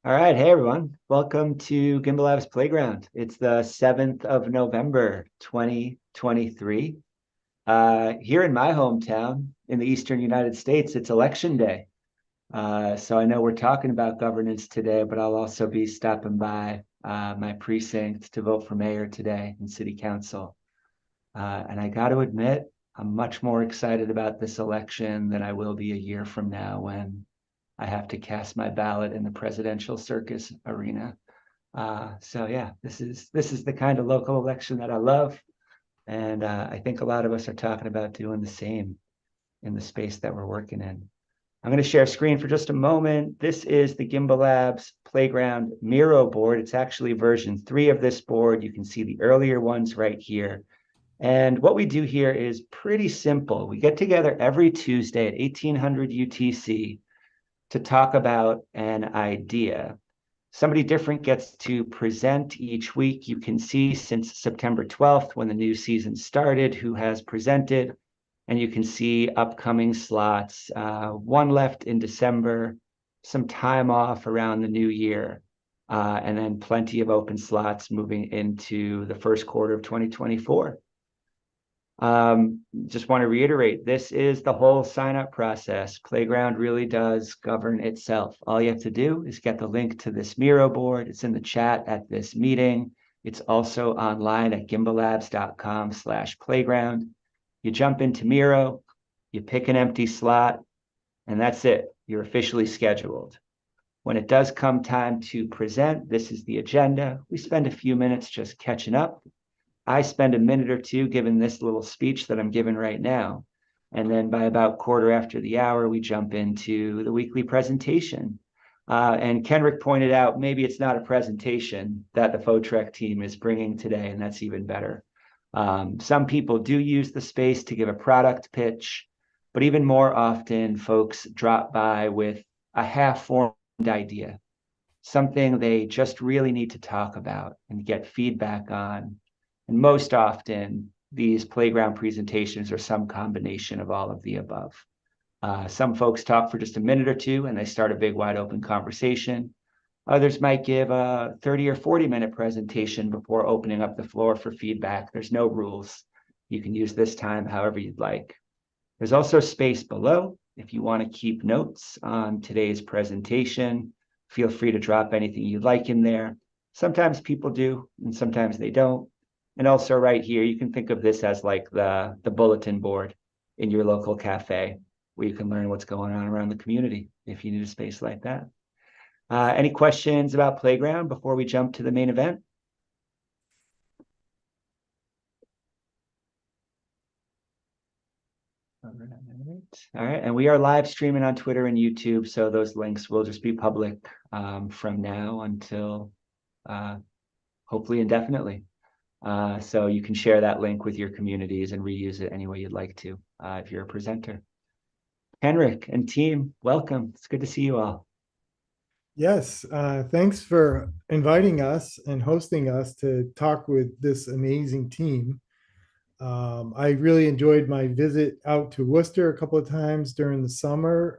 All right, hey everyone. Welcome to Gimbalabs Playground. It's the 7th of November, 2023. Here in my hometown in the Eastern United States, it's election day. So I know we're talking about governance today, but I'll also be stopping by my precinct to vote for mayor today and city council. And I got to admit, I'm much more excited about this election than I will be a year from now when I have to cast my ballot in the presidential circus arena. So yeah, this is the kind of local election that I love, and I think a lot of us are talking about doing the same in the space that we're working in. I'm going to share a screen for just a moment. This is the Gimbalabs Playground Miro board. It's actually version 3 of this board. You can see the earlier ones right here. And what we do here is pretty simple. We get together every Tuesday at 1800 UTC to talk about an idea. Somebody different gets to present each week. You can see since September 12th, when the new season started, who has presented, and you can see upcoming slots. One left in December, some time off around the new year, and then plenty of open slots moving into the first quarter of 2024. Just want to reiterate, this is the whole sign up process. Playground really does govern itself. All you have to do is get the link to this Miro board. It's in the chat at this meeting. It's also online at gimbalabs.com/playground. You jump into Miro, you pick an empty slot, and that's it. You're officially scheduled. When it does come time to present, this is the agenda. We spend a few minutes just catching up. I spend a minute or two giving this little speech that I'm giving right now. And then by about quarter after the hour, we jump into the weekly presentation. And Kenrick pointed out, maybe it's not a presentation that the Fotrec team is bringing today, and that's even better. Some people do use the space to give a product pitch, but even more often, folks drop by with a half-formed idea, something they just really need to talk about and get feedback on. And most often, these playground presentations are some combination of all of the above. Some folks talk for just a minute or two and they start a big wide open conversation. Others might give a 30 or 40-minute presentation before opening up the floor for feedback. There's no rules. You can use this time however you'd like. There's also space below. If you want to keep notes on today's presentation, feel free to drop anything you'd like in there. Sometimes people do, and sometimes they don't. And also right here, you can think of this as like the bulletin board in your local cafe where you can learn what's going on around the community if you need a space like that. Any questions about Playground before we jump to the main event? All right, and we are live streaming on Twitter and YouTube, so those links will just be public from now until hopefully indefinitely. So you can share that link with your communities and reuse it any way you'd like to if you're a presenter. Henrik and team, welcome. It's good to see you all. Yes, thanks for inviting us and hosting us to talk with this amazing team. I really enjoyed my visit out to Worcester a couple of times during the summer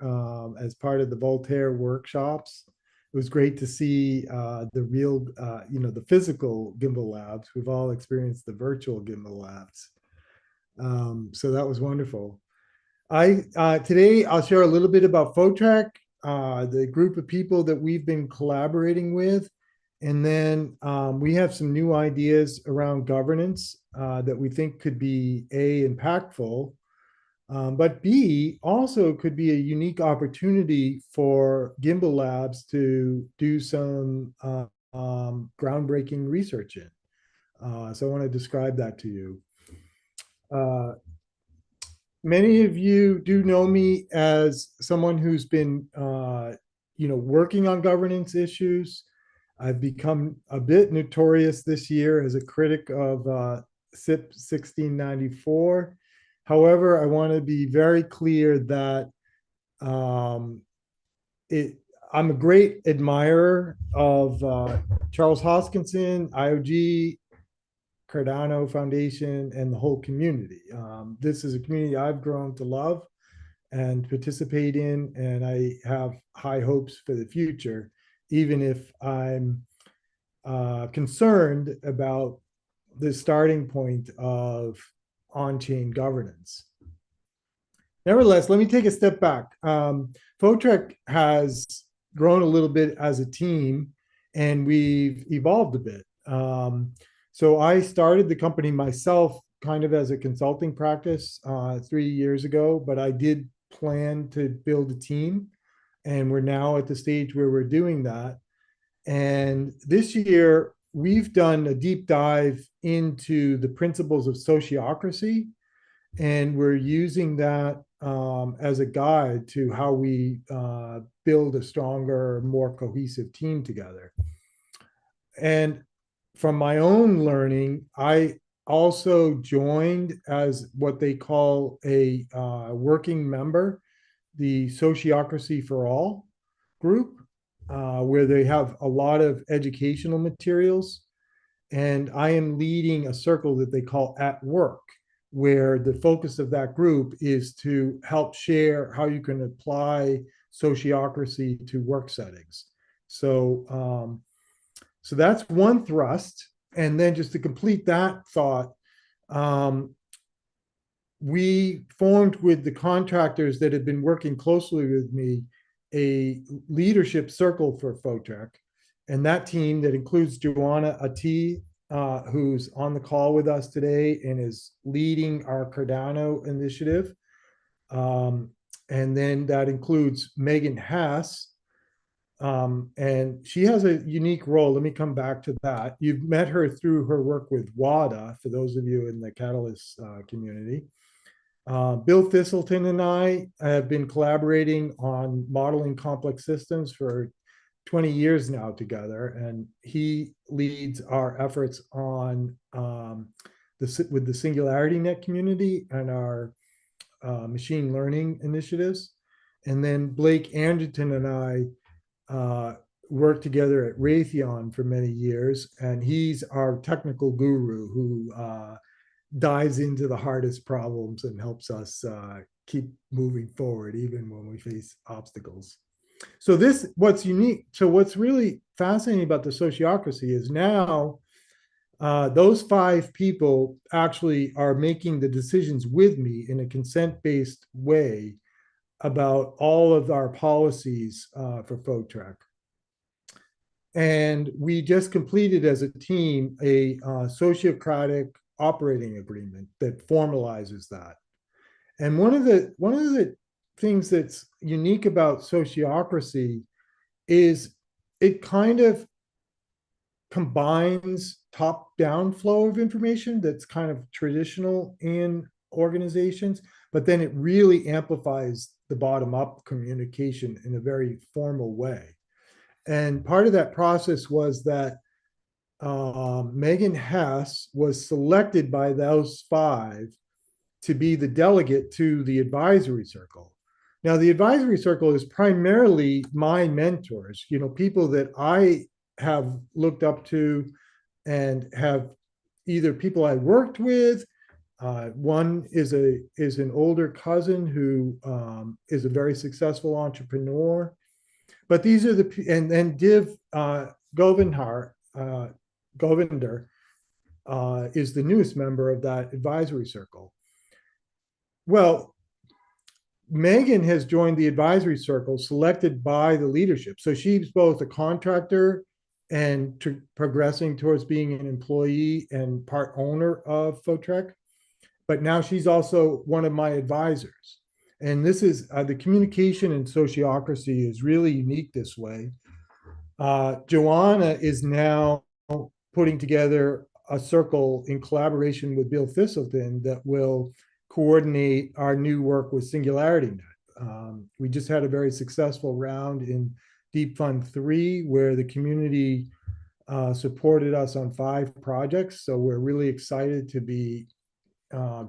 as part of the Voltaire workshops. It was great to see the real, the physical Gimbal Labs. We've all experienced the virtual Gimbal Labs. So that was wonderful. Today I'll share a little bit about Fotrec, the group of people that we've been collaborating with. And then we have some new ideas around governance that we think could be A, impactful, but B, also could be a unique opportunity for Gimbal Labs to do some groundbreaking research in. So I want to describe that to you. Many of you do know me as someone who's been, working on governance issues. I've become a bit notorious this year as a critic of SIP 1694. However, I want to be very clear that I'm a great admirer of Charles Hoskinson, IOG, Cardano Foundation, and the whole community. This is a community I've grown to love and participate in, and I have high hopes for the future. even if I'm concerned about the starting point of on-chain governance. Nevertheless, let me take a step back. Fotrec has grown a little bit as a team, and we've evolved a bit. So I started the company myself kind of as a consulting practice 3 years ago, but I did plan to build a team, and we're now at the stage where we're doing that. And this year, we've done a deep dive into the principles of sociocracy, and we're using that as a guide to how we build a stronger, more cohesive team together. And from my own learning, I also joined as what they call a working member, the Sociocracy for All group, where they have a lot of educational materials. And I am leading a circle that they call At Work, where the focus of that group is to help share how you can apply sociocracy to work settings. So that's one thrust. And then just to complete that thought, we formed with the contractors that had been working closely with me a leadership circle for Fotrec. And that team that includes Joanna Ati, who's on the call with us today and is leading our Cardano initiative. And then that includes Megan Haas, and she has a unique role. Let me come back to that. You've met her through her work with WADA, for those of you in the Catalyst community. Bill Thistleton and I have been collaborating on modeling complex systems for 20 years now together, and he leads our efforts on with the Singularity Net community and our machine learning initiatives. And then Blake Anderton and I worked together at Raytheon for many years, and he's our technical guru who dives into the hardest problems and helps us keep moving forward even when we face obstacles. So what's unique, so what's really fascinating about the sociocracy is now those 5 people actually are making the decisions with me in a consent-based way about all of our policies for Fotrec. And we just completed as a team a sociocratic operating agreement that formalizes that. And one of the things that's unique about sociocracy is it kind of combines top-down flow of information that's kind of traditional in organizations, but then it really amplifies the bottom-up communication in a very formal way. And part of that process was that Megan Hess was selected by those 5 to be the delegate to the advisory circle. Now, the advisory circle is primarily my mentors, people that I have looked up to and have either people I worked with. One is an older cousin who is a very successful entrepreneur. But these are and Div Govinder is the newest member of that advisory circle. Well, Megan has joined the advisory circle selected by the leadership. So she's both a contractor and progressing towards being an employee and part owner of Fotrec. But now she's also one of my advisors. And this is the communication in sociocracy is really unique this way. Joanna is now putting together a circle in collaboration with Bill Thistleton that will coordinate our new work with Singularity Net. We just had a very successful round in Deep Fund 3 where the community supported us on 5 projects. So we're really excited to be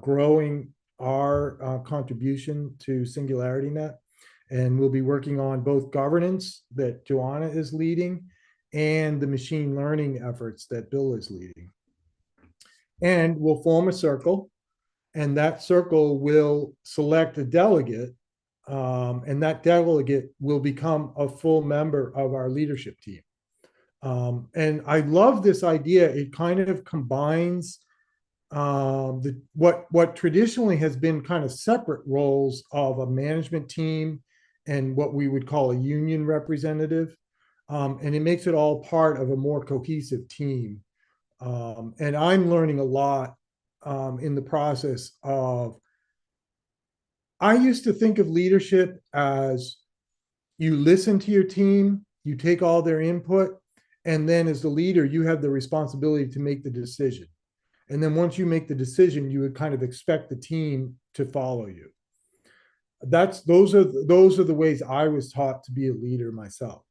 growing our contribution to Singularity Net. And we'll be working on both governance that Joanna is leading and the machine learning efforts that Bill is leading. And we'll form a circle, and that circle will select a delegate and that delegate will become a full member of our leadership team. And I love this idea. It kind of combines what traditionally has been kind of separate roles of a management team and what we would call a union representative. And it makes it all part of a more cohesive team. And I'm learning a lot in the process of, I used to think of leadership as you listen to your team, you take all their input, and then as the leader, you have the responsibility to make the decision. And then once you make the decision, you would kind of expect the team to follow you. Those are the ways I was taught to be a leader myself.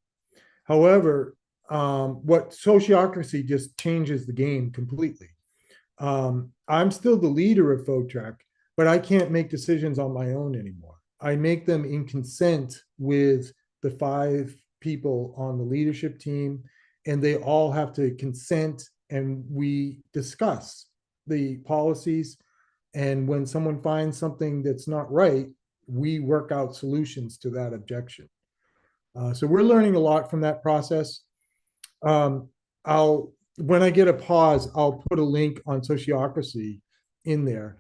However, what sociocracy just changes the game completely. I'm still the leader of FOTREC, but I can't make decisions on my own anymore. I make them in consent with the 5 people on the leadership team, and they all have to consent, and we discuss the policies. And when someone finds something that's not right, we work out solutions to that objection. So we're learning a lot from that process. I'll When I get a pause, I'll put a link on sociocracy in there.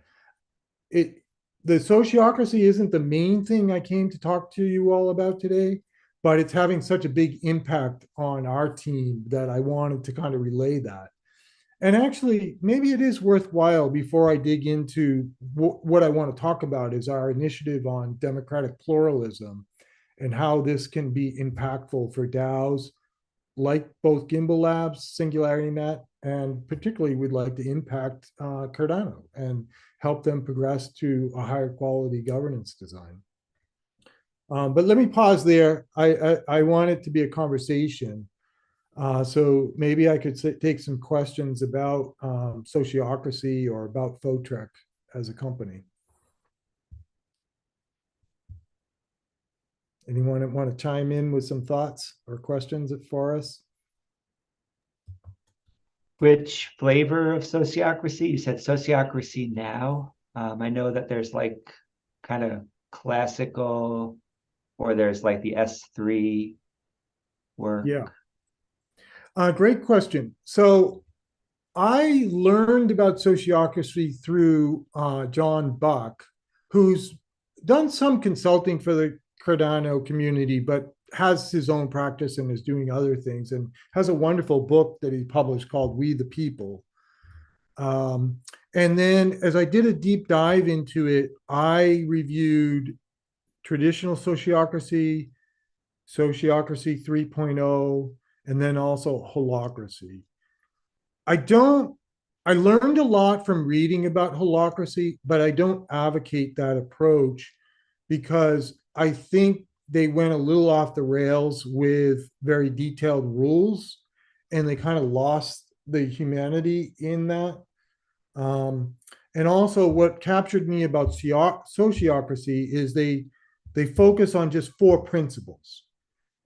It The sociocracy isn't the main thing I came to talk to you all about today, but it's having such a big impact on our team that I wanted to kind of relay that. And actually, maybe it is worthwhile before I dig into what I want to talk about is our initiative on democratic pluralism and how this can be impactful for DAOs like both Gimbalabs, SingularityNet, and particularly we'd like to impact Cardano and help them progress to a higher quality governance design. But let me pause there. I want it to be a conversation. So maybe I could take some questions about sociocracy or about FOTREC as a company. Anyone want to chime in with some thoughts or questions for us? Which flavor of sociocracy? You said sociocracy now. I know that there's like kind of classical, or there's like the S3 work. Yeah, great question. So I learned about sociocracy through John Buck, who's done some consulting for the Cardano community, but has his own practice and is doing other things, and has a wonderful book that he published called We the People. And then as I did a deep dive into it, I reviewed traditional sociocracy, sociocracy 3.0, and then also holacracy. I don't, I learned a lot from reading about holacracy, but I don't advocate that approach because I think they went a little off the rails with very detailed rules and they kind of lost the humanity in that. And also, what captured me about sociocracy is they focus on just 4 principles,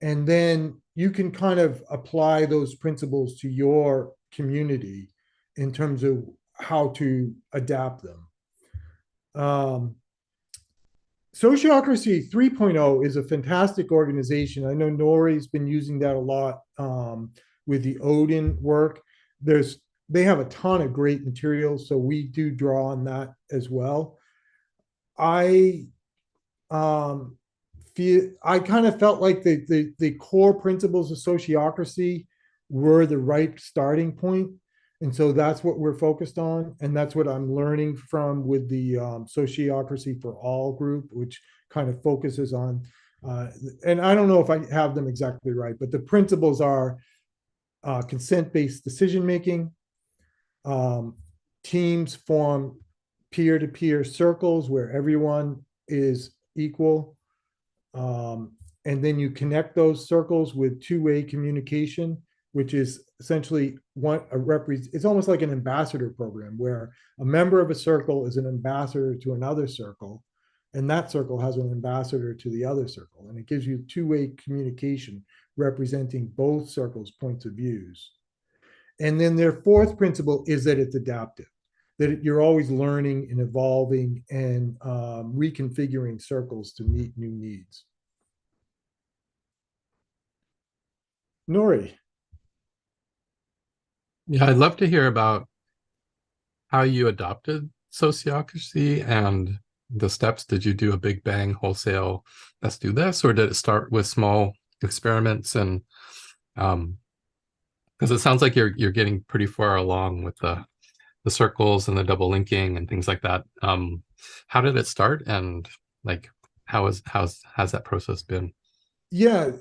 and then you can kind of apply those principles to your community in terms of how to adapt them. Sociocracy 3.0 is a fantastic organization. I know Nori's been using that a lot with the Odin work. They have a ton of great materials, so we do draw on that as well. I I kind of felt like the core principles of sociocracy were the right starting point. And so that's what we're focused on. And that's what I'm learning from with the Sociocracy for All group, which kind of focuses on, and I don't know if I have them exactly right, but the principles are consent-based decision-making. Teams form peer-to-peer circles where everyone is equal. And then you connect those circles with two-way communication, which is essentially it's almost like an ambassador program where a member of a circle is an ambassador to another circle, and that circle has an ambassador to the other circle. And it gives you two-way communication representing both circles' points of views. And then their 4th principle is that it's adaptive, that you're always learning and evolving and reconfiguring circles to meet new needs. Nori. Yeah, I'd love to hear about how you adopted sociocracy and the steps. Did you do a big bang wholesale, let's do this, or did it start with small experiments? And because it sounds like you're getting pretty far along with the circles and the double linking and things like that. How did it start, and like how's that process been? Yeah,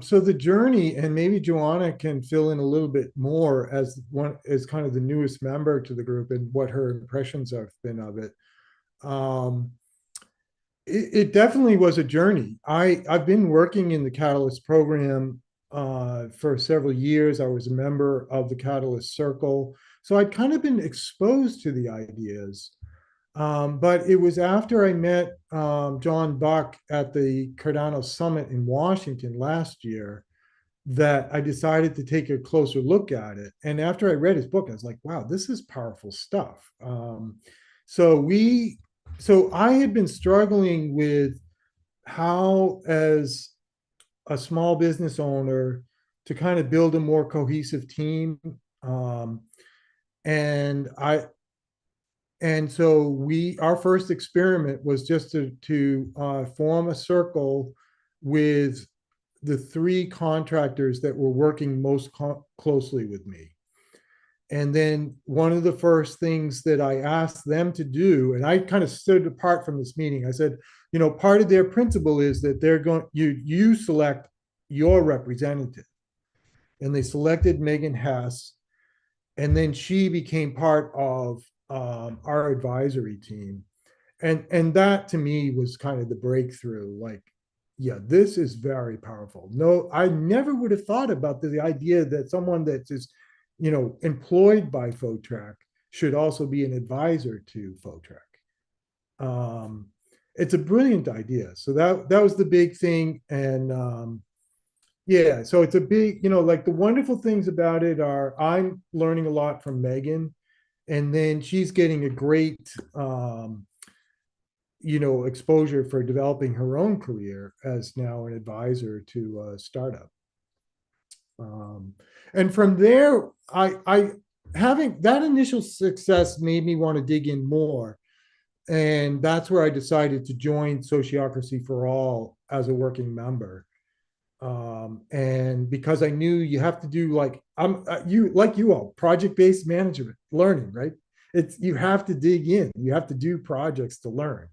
so the journey, and maybe Joanna can fill in a little bit more as one as kind of the newest member to the group and what her impressions have been of it. Um, it definitely was a journey. I've been working in the Catalyst program for several years. I was a member of the Catalyst Circle, so I'd kind of been exposed to the ideas. But it was after I met John Buck at the Cardano Summit in Washington last year that I decided to take a closer look at it. And after I read his book, I was like, wow, this is powerful stuff. So we, so I had been struggling with how, as a small business owner, to kind of build a more cohesive team. Um, and I, and so our first experiment was just to form a circle with the three contractors that were working most closely with me. And then one of the first things that I asked them to do, and I kind of stood apart from this meeting, I said, part of their principle is that you select your representative. And they selected Megan Hess, and then she became part of our advisory team. And that to me was kind of the breakthrough. Like, yeah, this is very powerful. No, I never would have thought about the idea that someone that is, employed by Photrack should also be an advisor to Photrack. It's a brilliant idea. So that was the big thing. And yeah, so it's a big, like the wonderful things about it are I'm learning a lot from Megan, and then she's getting a great exposure for developing her own career as now an advisor to a startup. And from there, I having that initial success made me want to dig in more. And that's where I decided to join Sociocracy for All as a working member. And because I knew you have to do you all project-based management learning, right? You have to dig in, you have to do projects to learn.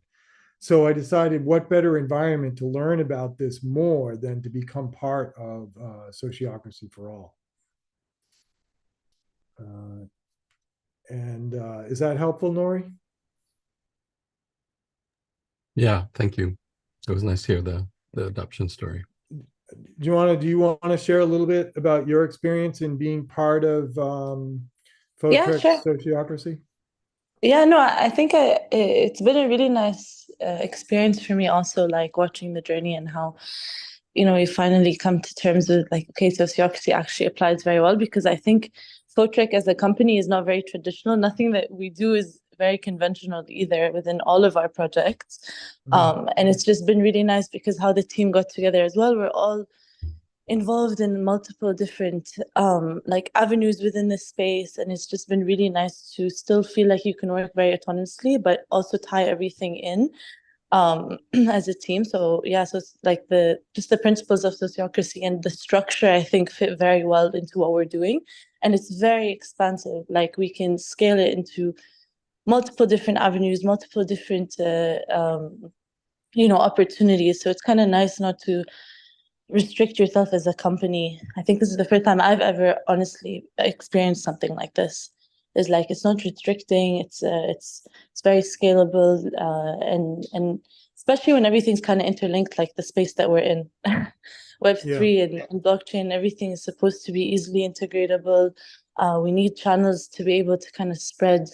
So I decided what better environment to learn about this more than to become part of Sociocracy for All. And is that helpful, Nori? Yeah, thank you. It was nice to hear the adoption story. Joanna, do you want to share a little bit about your experience in being part of Yeah, Photrack sure. Sociocracy? Yeah, no, I think it's been a really nice experience for me also, like watching the journey and how, we finally come to terms with like, okay, sociocracy actually applies very well, because I think Photrek as a company is not very traditional. Nothing that we do is very conventional either within all of our projects. And it's just been really nice because how the team got together as well. We're all involved in multiple different like avenues within the space, and it's just been really nice to still feel like you can work very autonomously but also tie everything in as a team. So yeah, so it's like the principles of sociocracy and the structure I think fit very well into what we're doing, and it's very expansive. Like we can scale it into multiple different avenues, multiple different opportunities. So it's kind of nice not to restrict yourself as a company. I think this is the first time I've ever honestly experienced something like this. It's like it's not restricting. It's very scalable, and especially when everything's kind of interlinked, like the space that we're in, Web3 and blockchain. Everything is supposed to be easily integratable. We need channels to be able to kind of spread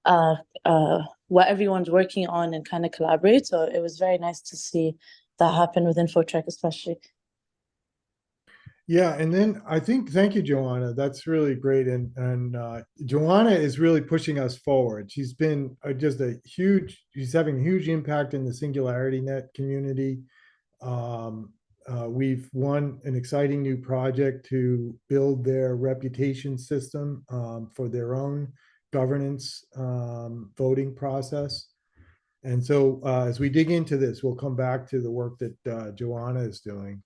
what everyone's working on and kind of collaborate. So it was very nice to see that happen within Photrack, especially. Yeah, and then I think thank you, Joanna. That's really great, and Joanna is really pushing us forward. She's been just a huge. She's having a huge impact in the Singularity Net community. We've won an exciting new project to build their reputation system for their own governance voting process. And so, as we dig into this, we'll come back to the work that Joanna is doing.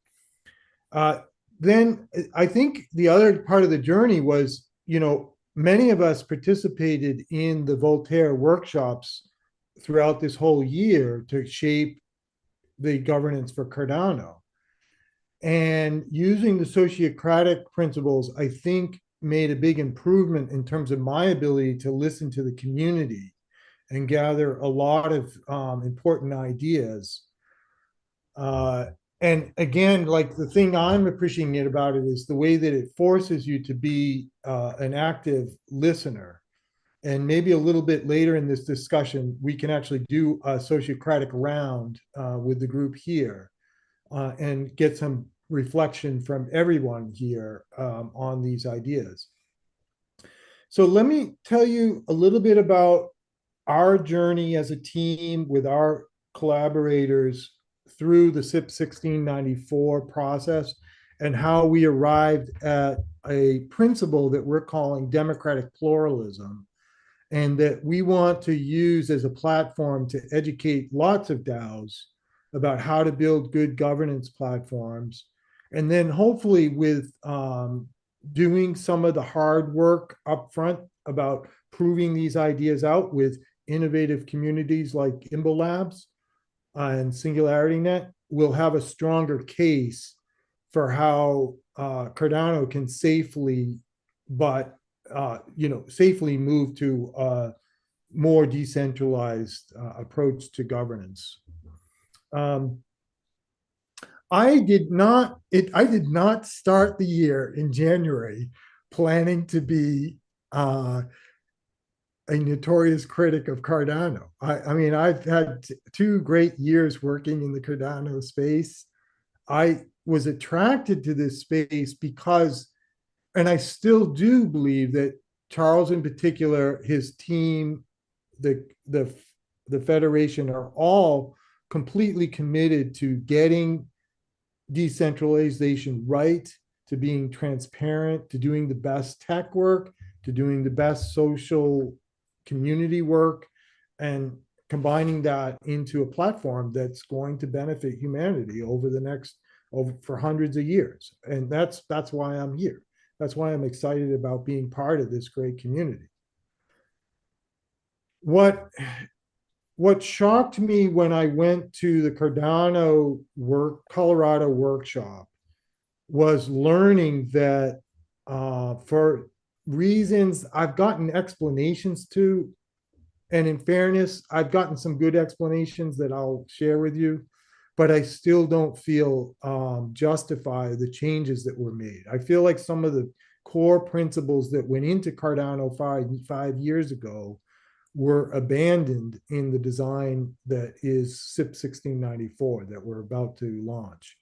Uh, then I think the other part of the journey was, many of us participated in the Voltaire workshops throughout this whole year to shape the governance for Cardano. And using the sociocratic principles, I think, made a big improvement in terms of my ability to listen to the community and gather a lot of important ideas. And again, like the thing I'm appreciating about it is the way that it forces you to be an active listener. And maybe a little bit later in this discussion, we can actually do a sociocratic round with the group here and get some reflection from everyone here on these ideas. So let me tell you a little bit about our journey as a team with our collaborators through the SIP 1694 process and how we arrived at a principle that we're calling democratic pluralism, and that we want to use as a platform to educate lots of DAOs about how to build good governance platforms. And then hopefully with doing some of the hard work upfront about proving these ideas out with innovative communities like Gimbalabs and Singularity Net, we'll have a stronger case for how Cardano can safely, safely move to a more decentralized approach to governance. I did not start the year in January planning to be a notorious critic of Cardano. I mean, I've had 2 great years working in the Cardano space. I was attracted to this space because, and I still do believe that Charles in particular, his team, the Federation are all completely committed to getting decentralization right, to being transparent, to doing the best tech work, to doing the best social community work, and combining that into a platform that's going to benefit humanity for hundreds of years. And that's why I'm here. That's why I'm excited about being part of this great community. What shocked me when I went to the Cardano Colorado workshop was learning that for reasons I've gotten explanations to, and in fairness, I've gotten some good explanations that I'll share with you, but I still don't feel justify the changes that were made. I feel like some of the core principles that went into Cardano five years ago were abandoned in the design that is SIP 1694 that we're about to launch.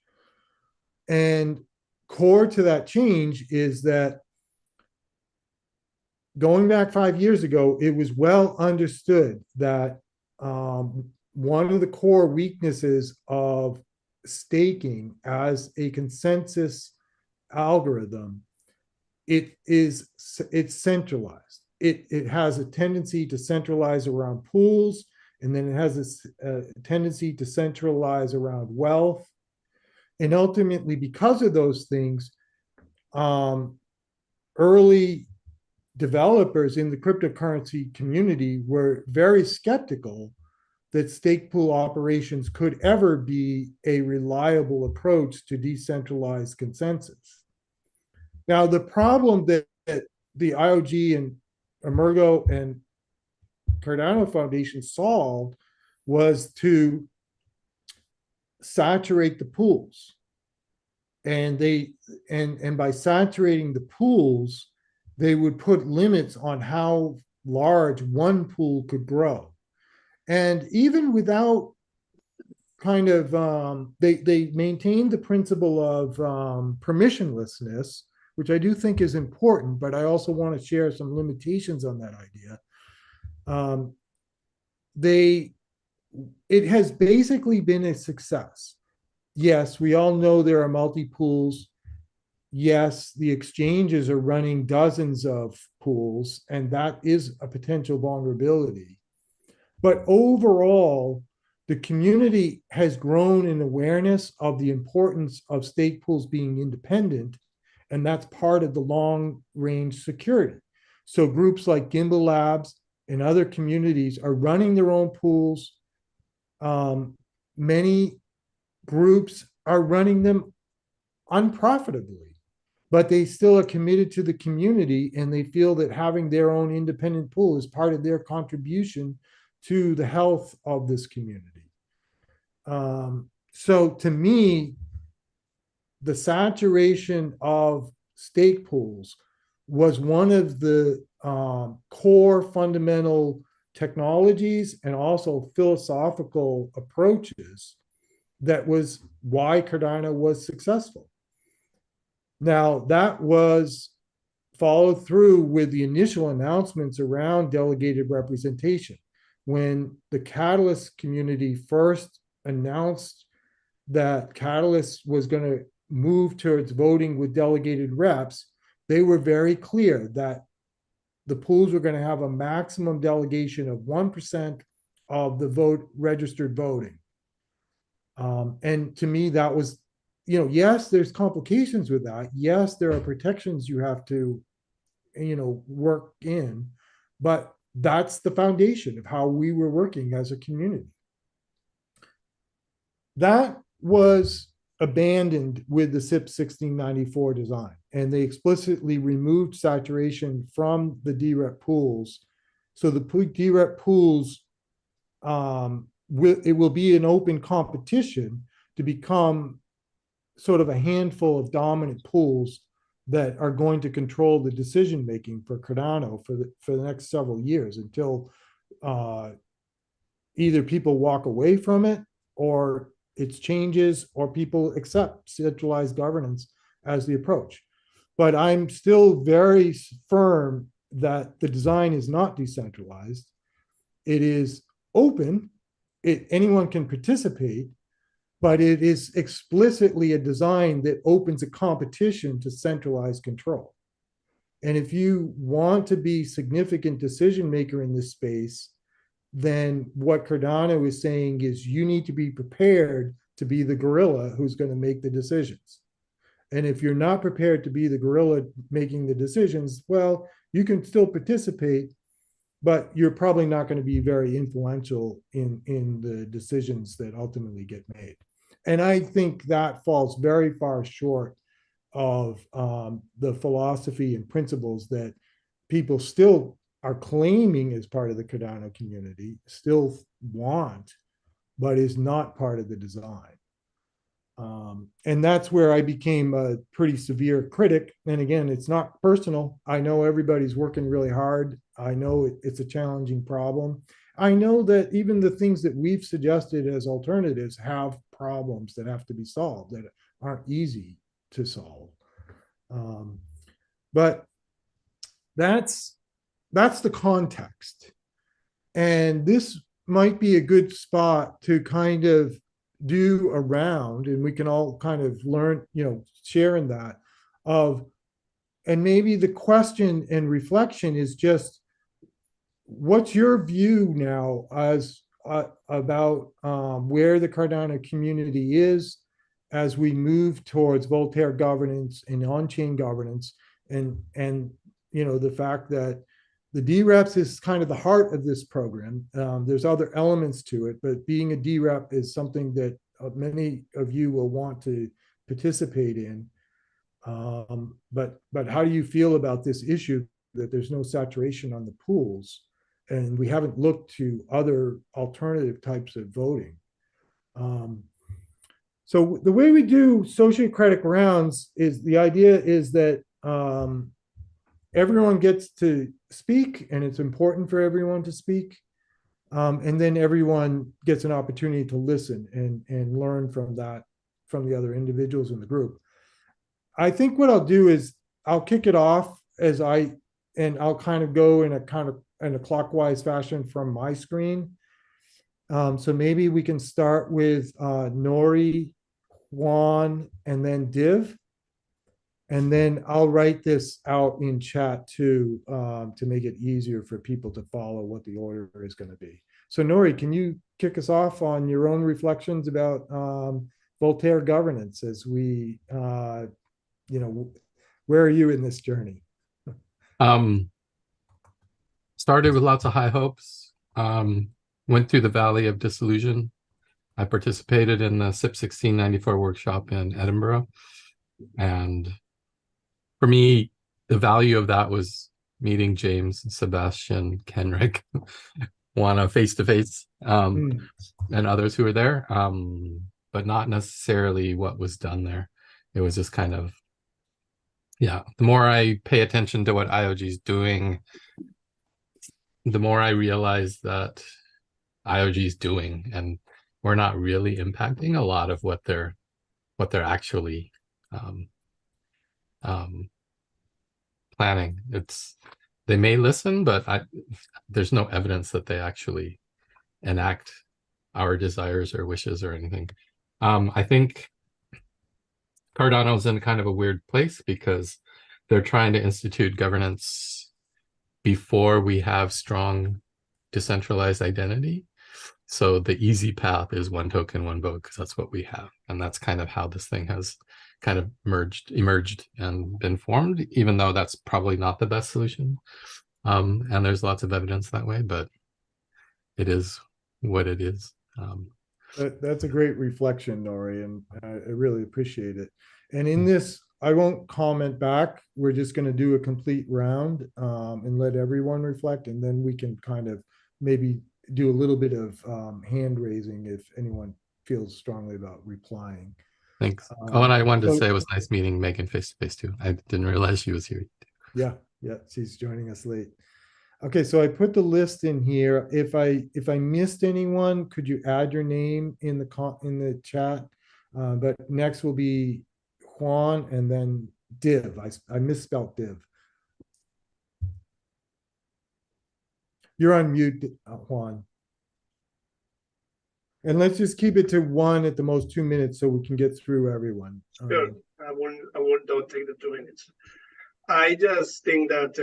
And core to that change is that going back 5 years ago, it was well understood that one of the core weaknesses of staking as a consensus algorithm, it's centralized. It has a tendency to centralize around pools, and then it has a tendency to centralize around wealth. And ultimately, because of those things, early developers in the cryptocurrency community were very skeptical that stake pool operations could ever be a reliable approach to decentralized consensus. Now, the problem that the IOG and Emergo and Cardano Foundation solved was to saturate the pools. And by saturating the pools, they would put limits on how large one pool could grow. And even without kind of they maintained the principle of permissionlessness, which I do think is important, but I also want to share some limitations on that idea. Um, they it has basically been a success. Yes, we all know there are multi-pools. Yes, the exchanges are running dozens of pools, and that is a potential vulnerability. But overall, the community has grown in awareness of the importance of stake pools being independent, and that's part of the long range security. So groups like Gimbalabs and other communities are running their own pools. Many groups are running them unprofitably, but they still are committed to the community, and they feel that having their own independent pool is part of their contribution to the health of this community. So to me, the saturation of stake pools was one of the core fundamental technologies and also philosophical approaches that was why Cardano was successful. Now, that was followed through with the initial announcements around delegated representation. When the Catalyst community first announced that Catalyst was going to move towards voting with delegated reps, they were very clear that the pools were going to have a maximum delegation of 1% of the vote registered voting. And to me, that was, yes, there's complications with that. Yes, there are protections you have to, work in, but that's the foundation of how we were working as a community. That was abandoned with the SIP 1694 design, and they explicitly removed saturation from the DREP pools. So the DREP pools, it will be an open competition to become sort of a handful of dominant pools that are going to control the decision making for Cardano for the next several years, until either people walk away from it, or it changes, or people accept centralized governance as the approach. But I'm still very firm that the design is not decentralized. It is open. Anyone can participate, but it is explicitly a design that opens a competition to centralized control. And if you want to be significant decision maker in this space, then what Cardano is saying is you need to be prepared to be the gorilla who's going to make the decisions. And if you're not prepared to be the gorilla making the decisions, well, you can still participate, but you're probably not going to be very influential in the decisions that ultimately get made. And I think that falls very far short of the philosophy and principles that people still are claiming as part of the Cardano community, still want, but is not part of the design. And that's where I became a pretty severe critic. And again, it's not personal. I know everybody's working really hard. I know it's a challenging problem. I know that even the things that we've suggested as alternatives have problems that have to be solved that aren't easy to solve. But that's the context. And this might be a good spot to kind of do a round, and we can all kind of learn, share in that and maybe the question and reflection is just, what's your view now as about where the Cardano community is as we move towards Voltaire governance and on-chain governance, and the fact that the DREPs is kind of the heart of this program. There's other elements to it, but being a DREP is something that many of you will want to participate in. But how do you feel about this issue that there's no saturation on the pools, and we haven't looked to other alternative types of voting? So the way we do sociocratic rounds is, the idea is that everyone gets to speak, and it's important for everyone to speak. And then everyone gets an opportunity to listen and learn from that, from the other individuals in the group. I think what I'll do is I'll kick it off and I'll kind of go in a clockwise fashion from my screen. So maybe we can start with Nori, Juan, and then Div. And then I'll write this out in chat too, to make it easier for people to follow what the order is going to be. So Nori, can you kick us off on your own reflections about Voltaire governance as we, where are you in this journey? Started with lots of high hopes. Went through the valley of disillusion. I participated in the SIP 1694 workshop in Edinburgh. And for me, the value of that was meeting James, Sebastian, Kenrick, Juana face-to-face, and others who were there, but not necessarily what was done there. It was just kind of, the more I pay attention to what IOG is doing, the more I realize that IOG is doing, and we're not really impacting a lot of what they're actually planning. They may listen, but there's no evidence that they actually enact our desires or wishes or anything. I think Cardano's in kind of a weird place because they're trying to institute governance before we have strong decentralized identity. So the easy path is one token, one vote, because that's what we have. And that's kind of how this thing has kind of emerged and been formed, even though that's probably not the best solution. And there's lots of evidence that way, but it is what it is. That's a great reflection, Nori, and I really appreciate it. And in this, I won't comment back. We're just going to do a complete round and let everyone reflect, and then we can kind of maybe do a little bit of hand raising if anyone feels strongly about replying. Thanks. And I wanted to say it was nice meeting Megan face to face too. I didn't realize she was here. Yeah, she's joining us late. Okay, so I put the list in here. If I missed anyone, could you add your name in the chat? But next will be Juan and then Div. I misspelled Div. You're on mute, Juan. And let's just keep it to one at the most 2 minutes so we can get through everyone. Sure, don't take the 2 minutes. I just think that,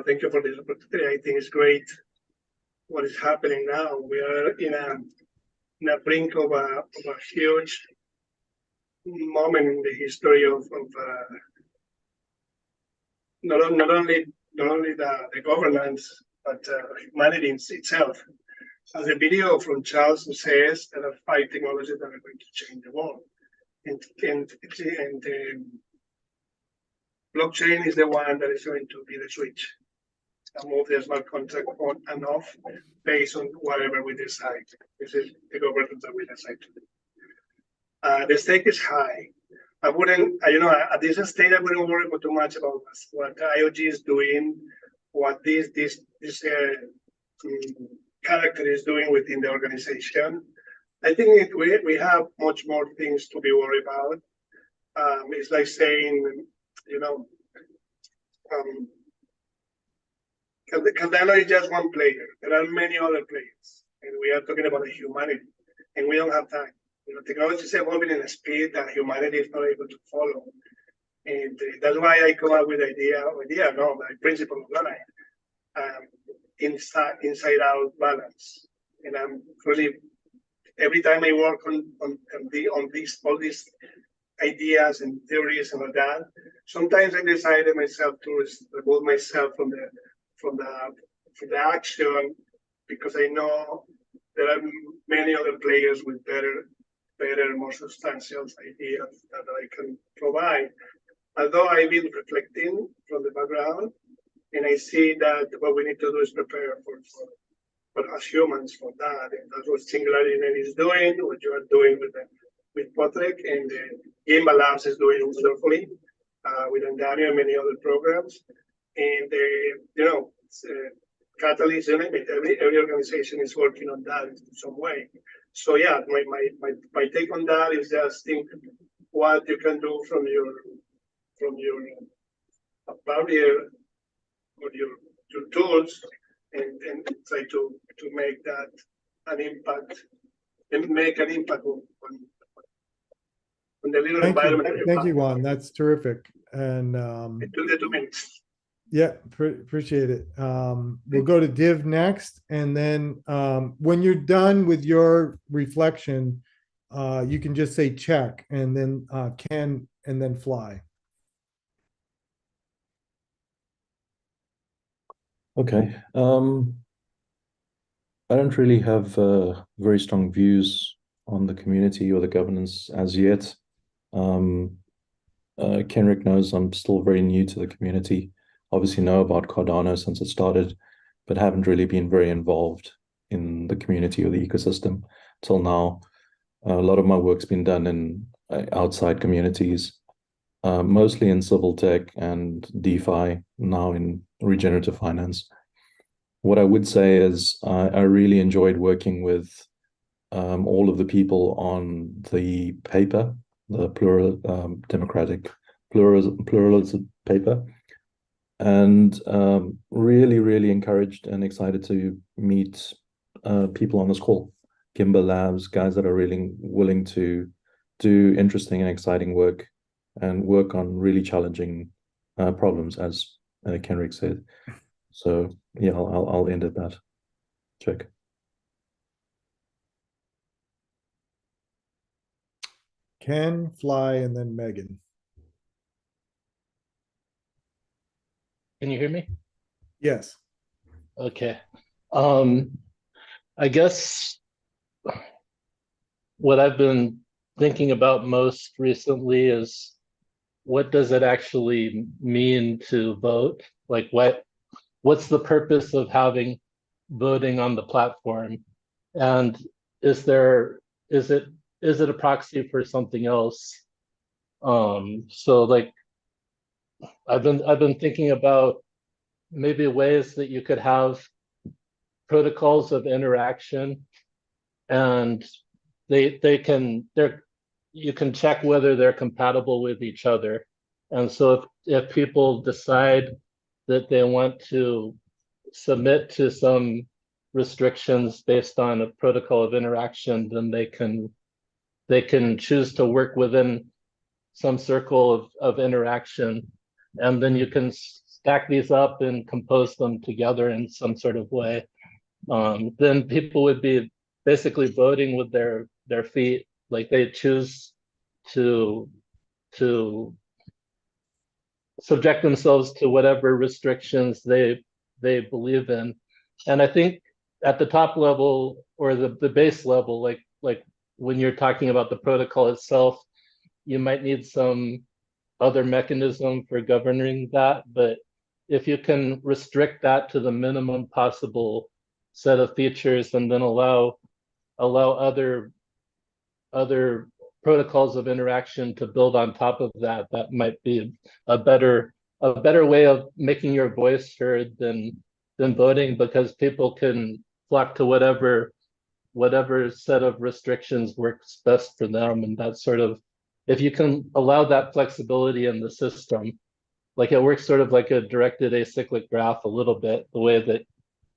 thank you for this opportunity. I think it's great what is happening now. We are in a brink of a huge moment in the history of not only the governance, but humanity itself. As the video from Charles says, there are 5 technologies that are going to change the world. And blockchain is the one that is going to be the switch and move the smart contract on and off based on whatever we decide. This is the governance that we decide to do. The stake is high. I wouldn't, at this stage, I wouldn't worry too much about what IOG is doing, what this character is doing within the organization. I think we have much more things to be worried about. It's like saying, Cardano is just one player. There are many other players, and we are talking about the humanity, and we don't have time. Technology is evolving in a speed that humanity is not able to follow, and that's why I come up with the principle of life, inside out balance. And I'm really, every time I work on all these ideas and theories and all that, sometimes I decided myself to remove myself from the action, because I know there are many other players with better, more substantial ideas that I can provide. Although I've been reflecting from the background, and I see that what we need to do is prepare for as humans for that. And that's what Singularity is doing, what you are doing with Patrick, and Gimbalabs is doing wonderfully with Daniel and many other programs. And Catalyst, you name it. Every organization is working on that in some way. So yeah, my take on that is just think what you can do from your barrier or your tools and try to make that an impact and make an impact on the little environment. Thank you, Juan. That's terrific. And It took the 2 minutes. yeah, appreciate it. We'll go to Div next, and then when you're done with your reflection, you can just say check, and then Ken, and then Fly. Okay. I don't really have very strong views on the community or the governance as yet. Kenrick knows I'm still very new to the community. Obviously know about Cardano since it started, but haven't really been very involved in the community or the ecosystem till now. A lot of my work's been done in outside communities, mostly in civil tech and DeFi, now in regenerative finance. What I would say is I really enjoyed working with all of the people on the paper, the democratic pluralism paper, and really encouraged and excited to meet people on this call. Gimbalabs, guys that are really willing to do interesting and exciting work and work on really challenging problems, as Kenrick said. So yeah, I'll end at that. Check. Ken, Fly, and then Megan. Can you hear me? Yes. Okay. I guess what I've been thinking about most recently is what does it actually mean to vote? Like what's the purpose of having voting on the platform? And is it a proxy for something else? So like I've been thinking about maybe ways that you could have protocols of interaction, and you can check whether they're compatible with each other. And so if people decide that they want to submit to some restrictions based on a protocol of interaction, then they can choose to work within some circle of interaction, and then you can stack these up and compose them together in some sort of way. Then people would be basically voting with their feet, like they choose to subject themselves to whatever restrictions they believe in. And I think at the top level or the base level, like when you're talking about the protocol itself, you might need some other mechanism for governing that. But if you can restrict that to the minimum possible set of features and then allow other protocols of interaction to build on top of that, that might be a better way of making your voice heard than voting, because people can flock to whatever set of restrictions works best for them. And that sort of, if you can allow that flexibility in the system, like it works sort of like a directed acyclic graph a little bit, the way that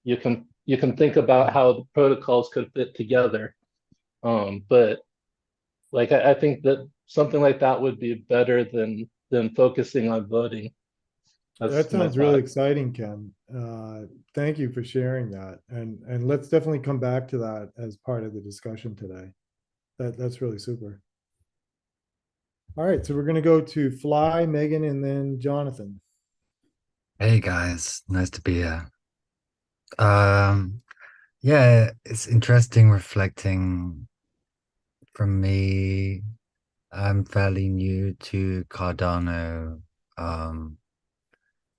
you can think about how the protocols could fit together. But like I think that something like that would be better than focusing on voting. That sounds really exciting, Ken. Thank you for sharing that, and let's definitely come back to that as part of the discussion today. That's really super. All right, so we're going to go to Fly, Megan, and then Jonathan. Hey guys, nice to be here. Yeah, it's interesting reflecting. From me, I'm fairly new to Cardano.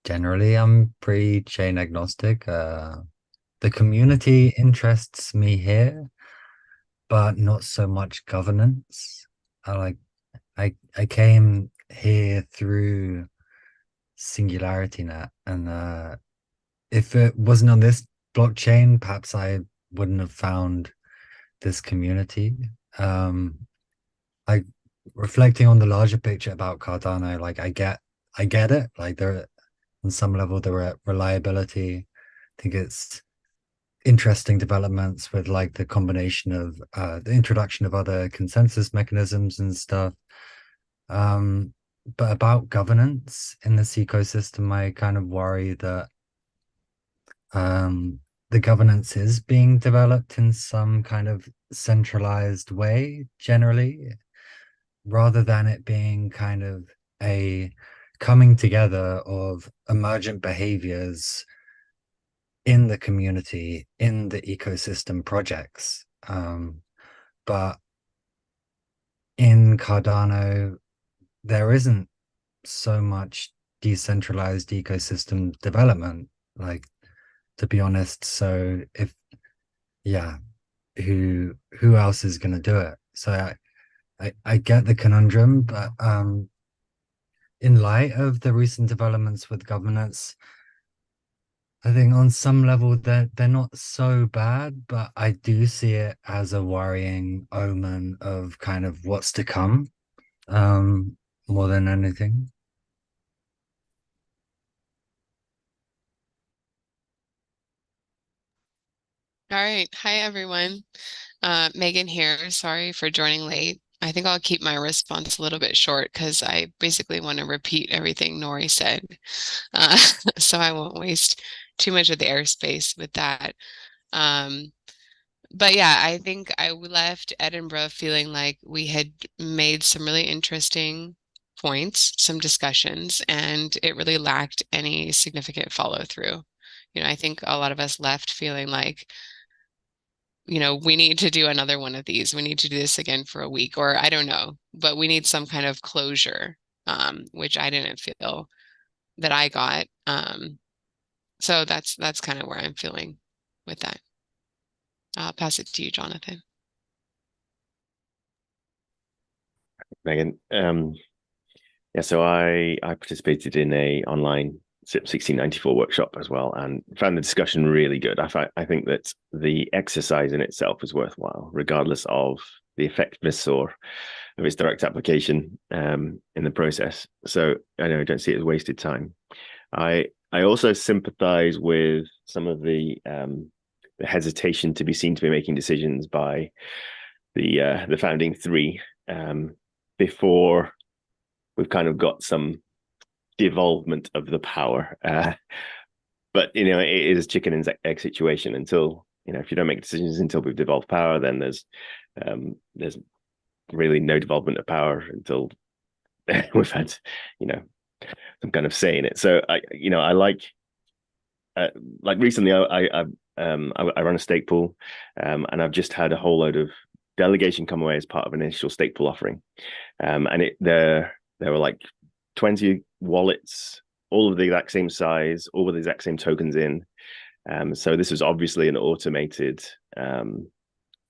Generally, I'm pretty chain agnostic. The community interests me here, but not so much governance. I came here through Singularity Net, and if it wasn't on this blockchain, perhaps I wouldn't have found this community. I reflecting on the larger picture about Cardano, like I get it. Like there, on some level, the reliability. I think it's interesting developments with like the combination of the introduction of other consensus mechanisms and stuff. But about governance in this ecosystem, I kind of worry that the governance is being developed in some kind of centralized way generally, rather than it being kind of a coming together of emergent behaviors in the community, in the ecosystem projects. But in Cardano, there isn't so much decentralized ecosystem development, like, to be honest. So if, yeah, who else is going to do it? So I get the conundrum, but in light of the recent developments with governance, I think on some level they're not so bad, but I do see it as a worrying omen of kind of what's to come, more than anything. All right. Hi, everyone. Megan here. Sorry for joining late. I think I'll keep my response a little bit short because I basically want to repeat everything Nori said. So I won't waste too much of the airspace with that. But yeah, I think I left Edinburgh feeling like we had made some really interesting points, some discussions, and it really lacked any significant follow through. I think a lot of us left feeling like, we need to do another one of these. We need to do this again for a week, or I don't know, but we need some kind of closure, which I didn't feel that I got. So that's kind of where I'm feeling with that. I'll pass it to you, Jonathan. Megan. Yeah, so I participated in a online SIP 1694 workshop as well, and found the discussion really good. I think that the exercise in itself is worthwhile, regardless of the effectiveness or of its direct application in the process. So I don't see it as wasted time. I also sympathize with some of the hesitation to be seen to be making decisions by the founding three before we've kind of got some devolvement of the power. But it is a chicken and egg situation. Until if you don't make decisions until we've devolved power, then there's really no devolvement of power until we've had some kind of say in it. So I like recently I run a stake pool, and I've just had a whole load of delegation come away as part of an initial stake pool offering, and there were like 20 wallets, all of the exact same size, all with the exact same tokens in. So this was obviously an automated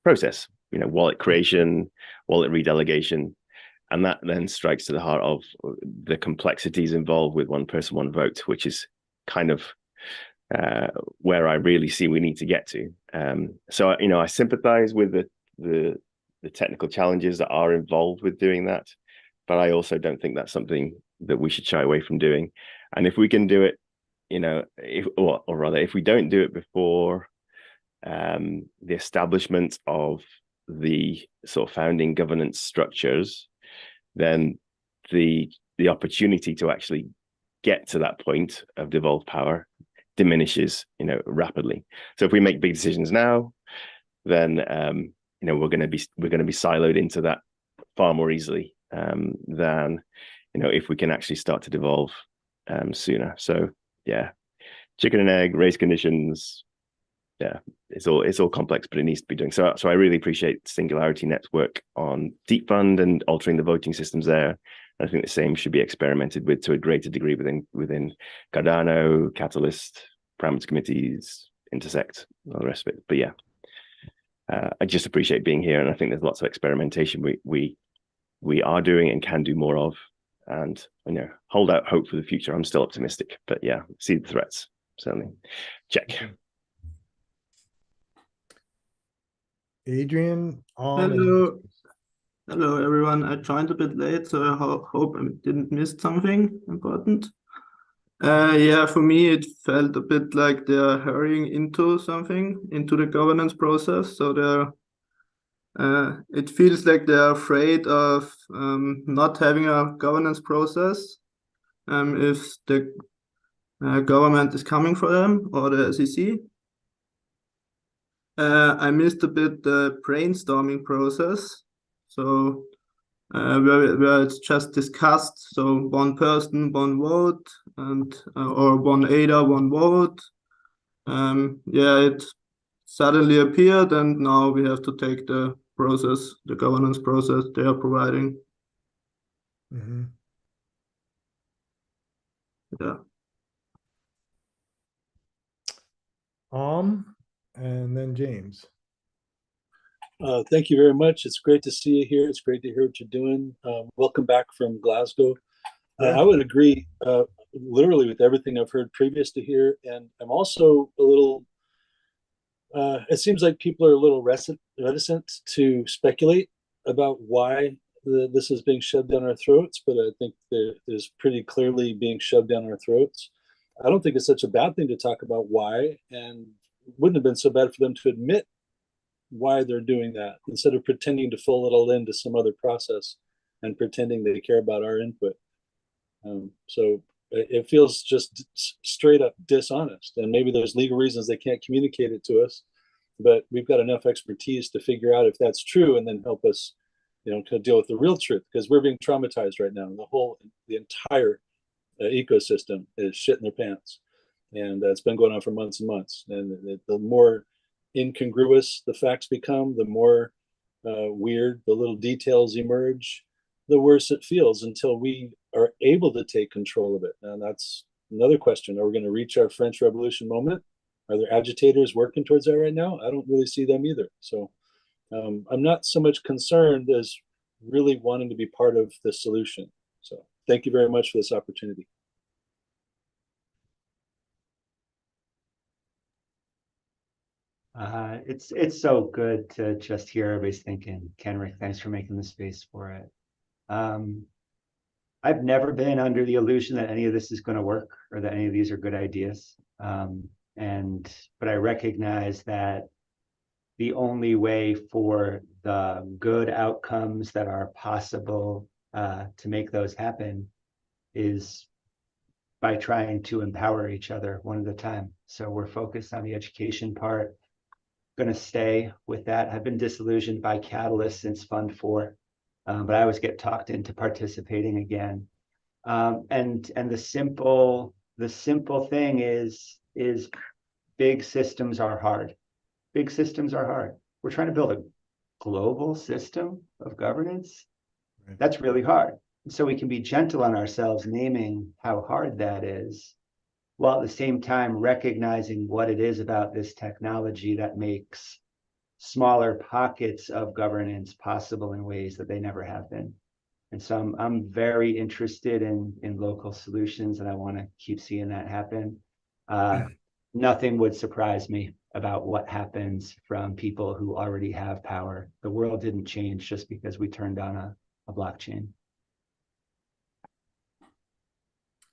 process, wallet creation, wallet redelegation. And that then strikes to the heart of the complexities involved with one person, one vote, which is kind of where I really see we need to get to. So, I sympathize with the technical challenges that are involved with doing that, but I also don't think that's something that we should shy away from doing. And if we can do it, or rather, if we don't do it before the establishment of the sort of founding governance structures, then the opportunity to actually get to that point of devolved power diminishes, rapidly. So if we make big decisions now, then we're going to be siloed into that far more easily than if we can actually start to devolve sooner. So yeah, chicken and egg, race conditions. Yeah, it's all complex, but it needs to be doing so. So I really appreciate Singularity Network on Deep Fund and altering the voting systems there. I think the same should be experimented with to a greater degree within Cardano, Catalyst, parameter committees, Intersect, all the rest of it. But yeah, I just appreciate being here, and I think there's lots of experimentation we are doing and can do more of, and hold out hope for the future. I'm still optimistic, but yeah, see the threats certainly. Check. Adrian, and Hello. Hello, everyone. I joined a bit late, so I hope I didn't miss something important. Yeah, for me, it felt a bit like they're hurrying into something, into the governance process. So it feels like they're afraid of not having a governance process if the government is coming for them or the SEC. I missed a bit the brainstorming process. So where it's just discussed. So one person, one vote, and or one ADA, one vote. Yeah, it suddenly appeared, and now we have to take the process, the governance process they are providing. Mhm. Yeah. And then James. Thank you very much. It's great to see you here. It's great to hear what you're doing. Welcome back from Glasgow. Yeah. I would agree literally with everything I've heard previous to here. And I'm also a little, it seems like people are a little reticent to speculate about why this is being shoved down our throats, but I think that it is pretty clearly being shoved down our throats. I don't think it's such a bad thing to talk about why, and it wouldn't have been so bad for them to admit why they're doing that instead of pretending to fill it all into some other process and pretending they care about our input. So it feels just straight up dishonest, and maybe there's legal reasons they can't communicate it to us, but we've got enough expertise to figure out if that's true and then help us, to deal with the real truth, because we're being traumatized right now. The entire ecosystem is shit in their pants, and it's been going on for months and months. And the more incongruous the facts become, the more weird the little details emerge, the worse it feels until we are able to take control of it. And that's another question. Are we going to reach our French Revolution moment? Are there agitators working towards that right now? I don't really see them either. So I'm not so much concerned as really wanting to be part of the solution. So thank you very much for this opportunity. It's so good to just hear everybody's thinking. Kenrick, thanks for making the space for it. I've never been under the illusion that any of this is going to work or that any of these are good ideas. But I recognize that the only way for the good outcomes that are possible to make those happen is by trying to empower each other one at a time. So we're focused on the education part. Going to stay with that. I've been disillusioned by Catalyst since Fund 4, but I always get talked into participating again. And the simple thing is big systems are hard. Big systems are hard. We're trying to build a global system of governance. Right. That's really hard. So we can be gentle on ourselves, naming how hard that is, while at the same time recognizing what it is about this technology that makes smaller pockets of governance possible in ways that they never have been. And so I'm very interested in local solutions, and I want to keep seeing that happen. Nothing would surprise me about what happens from people who already have power. The world didn't change just because we turned on a blockchain.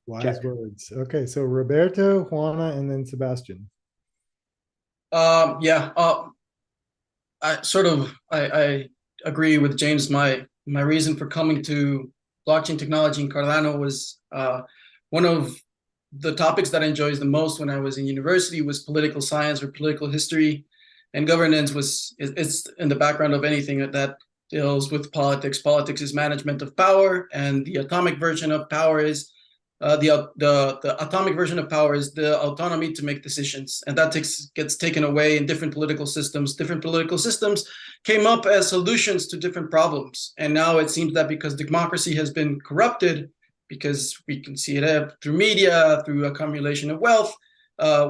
Wise Jack. words. Okay, so Roberto, Juana, and then Sebastian. Yeah, I agree with James. My reason for coming to blockchain technology in Cardano was one of the topics that I enjoyed the most when I was in university was political science or political history, and governance it's in the background of anything that deals with politics. Politics is management of power, and the atomic version of power is the atomic version of power is the autonomy to make decisions, and that gets taken away in different political systems. Different political systems came up as solutions to different problems, and now it seems that because democracy has been corrupted, because we can see it through media, through accumulation of wealth,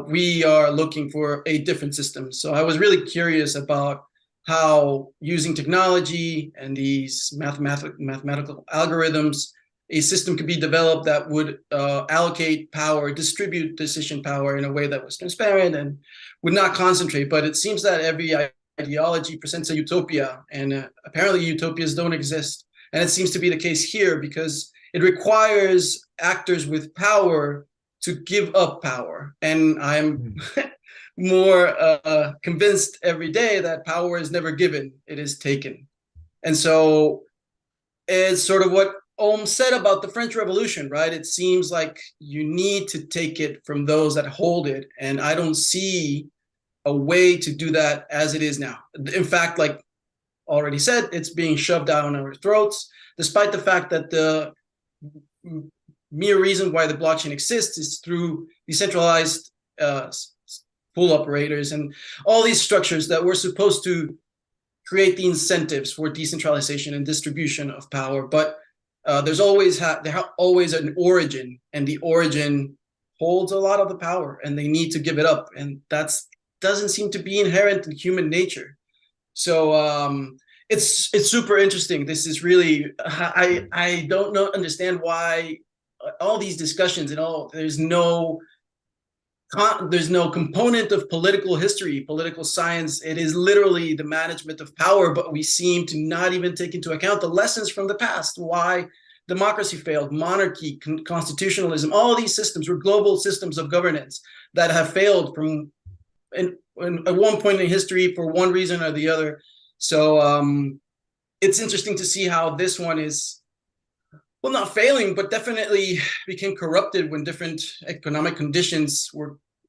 we are looking for a different system. So I was really curious about how using technology and these mathematical algorithms, a system could be developed that would allocate power, distribute decision power in a way that was transparent and would not concentrate. But it seems that every ideology presents a utopia, and apparently utopias don't exist. And it seems to be the case here because it requires actors with power to give up power. And I'm more convinced every day that power is never given, it is taken. And so it's sort of what Ohm said about the French Revolution, right? It seems like you need to take it from those that hold it. And I don't see a way to do that as it is now. In fact, like already said, it's being shoved down our throats, despite the fact that the mere reason why the blockchain exists is through decentralized pool operators and all these structures that were supposed to create the incentives for decentralization and distribution of power. But there's always always an origin, and the origin holds a lot of the power, and they need to give it up, and that's doesn't seem to be inherent in human nature. So it's super interesting. This is really I don't understand why all these discussions and all there's no component of political history, political science. It is literally the management of power, but we seem to not even take into account the lessons from the past. Why democracy failed, monarchy, constitutionalism, all these systems were global systems of governance that have failed from at one point in history for one reason or the other. So it's interesting to see how this one is, well, not failing, but definitely became corrupted when different economic conditions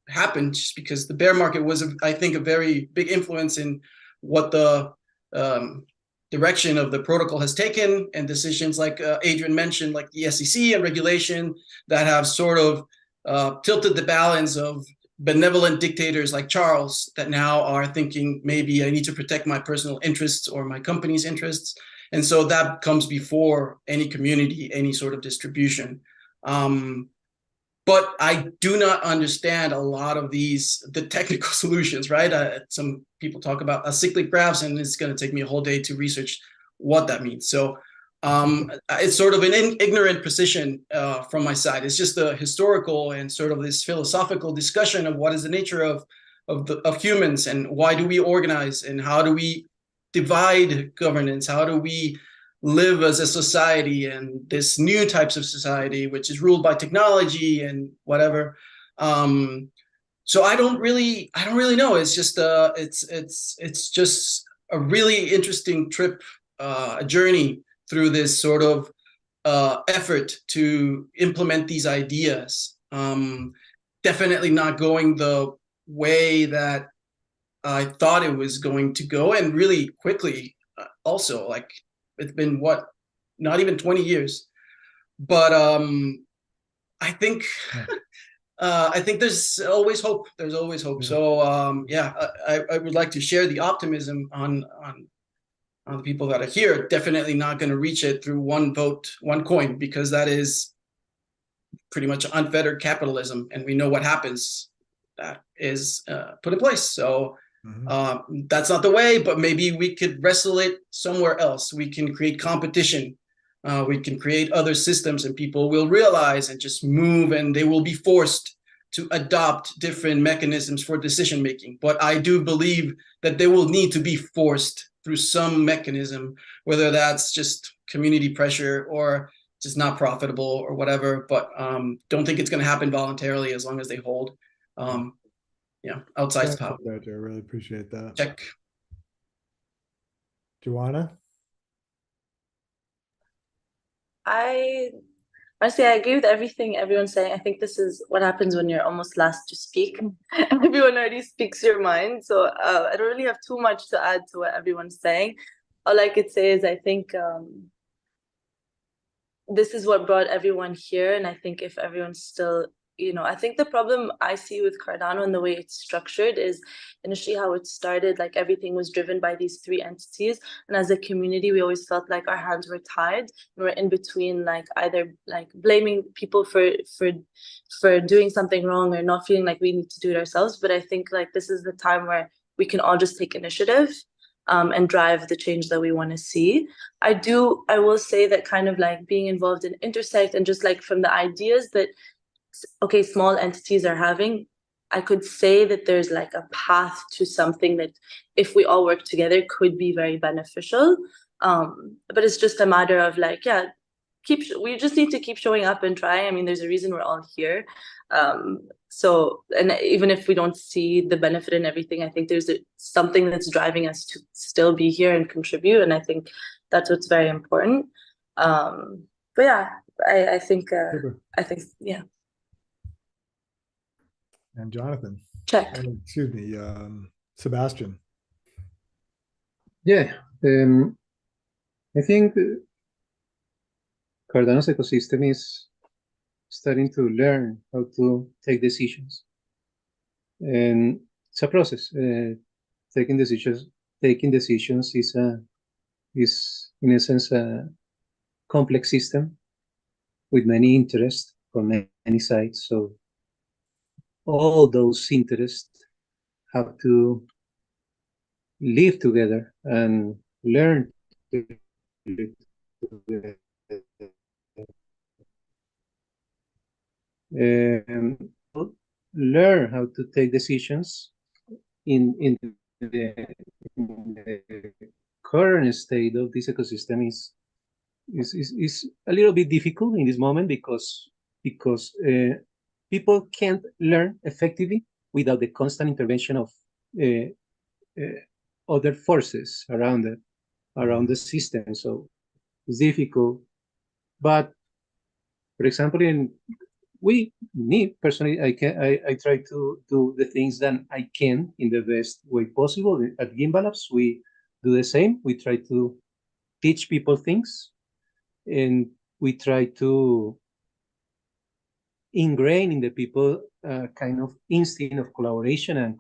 happened, just because the bear market was, I think, a very big influence in what the direction of the protocol has taken, and decisions like Adrian mentioned, like the SEC and regulation that have sort of tilted the balance of benevolent dictators like Charles that now are thinking, maybe I need to protect my personal interests or my company's interests. And so that comes before any community, any sort of distribution. But I do not understand a lot of the technical solutions, right? Some people talk about acyclic graphs, and it's going to take me a whole day to research what that means. So it's sort of an ignorant position from my side. It's just a historical and sort of this philosophical discussion of what is the nature of humans, and why do we organize, and how do we divide governance? How do we live as a society, and this new types of society, which is ruled by technology and whatever. So I don't really know. It's just it's just a really interesting trip, a journey through this sort of effort to implement these ideas. Definitely not going the way that I thought it was going to go, and really quickly also. Like, it's been not even 20 years, but I think I think there's always hope. There's always hope. So yeah, I would like to share the optimism on the people that are here. Definitely not going to reach it through one vote, one coin, because that is pretty much unfettered capitalism, and we know what happens. That is put in place. So that's not the way, but maybe we could wrestle it somewhere else. We can create competition. We can create other systems, and people will realize and just move, and they will be forced to adopt different mechanisms for decision making. But I do believe that they will need to be forced through some mechanism, whether that's just community pressure or just not profitable or whatever. But don't think it's going to happen voluntarily as long as they hold outside power. I really appreciate that. Check. Joanna? Honestly, I agree with everything everyone's saying. I think this is what happens when you're almost last to speak. Everyone already speaks your mind. So I don't really have too much to add to what everyone's saying. All I could say is I think this is what brought everyone here. And I think if everyone's still, I think the problem I see with Cardano and the way it's structured is initially how it started, like everything was driven by these three entities. And as a community, we always felt like our hands were tied. We were in between, like either like blaming people for doing something wrong or not feeling like we need to do it ourselves. But I think like this is the time where we can all just take initiative and drive the change that we want to see. I will say that kind of like being involved in Intersect and just like from the ideas that, okay, small entities are having, I could say that there's like a path to something that, if we all work together, could be very beneficial. But it's just a matter of like, yeah, we just need to keep showing up and try. I mean, there's a reason we're all here. So, and even if we don't see the benefit in everything, I think there's something that's driving us to still be here and contribute. And I think that's what's very important. But yeah, I think, yeah. And Jonathan. Check. Excuse me, Sebastian. Yeah, I think Cardano's ecosystem is starting to learn how to take decisions, and it's a process. Taking decisions is in essence a complex system with many interests from many sides. So all those interests have to live together and learn to live together. Learn how to take decisions in the current state of this ecosystem is a little bit difficult in this moment because people can't learn effectively without the constant intervention of other forces around the system. So it's difficult. But for example, me personally, I try to do the things that I can in the best way possible. At Gimbalabs, we do the same. We try to teach people things, and we try to ingrain in the people kind of instinct of collaboration and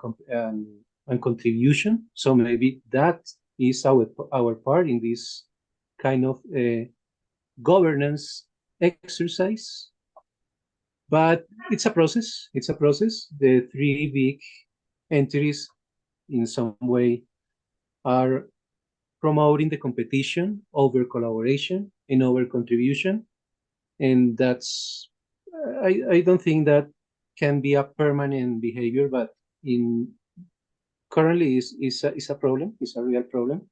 contribution. So maybe that is our part in this kind of governance exercise. But it's a process. It's a process. The three big entities, in some way, are promoting the competition over collaboration and over contribution, and that's I don't think that can be a permanent behavior, but currently is a problem. It's a real problem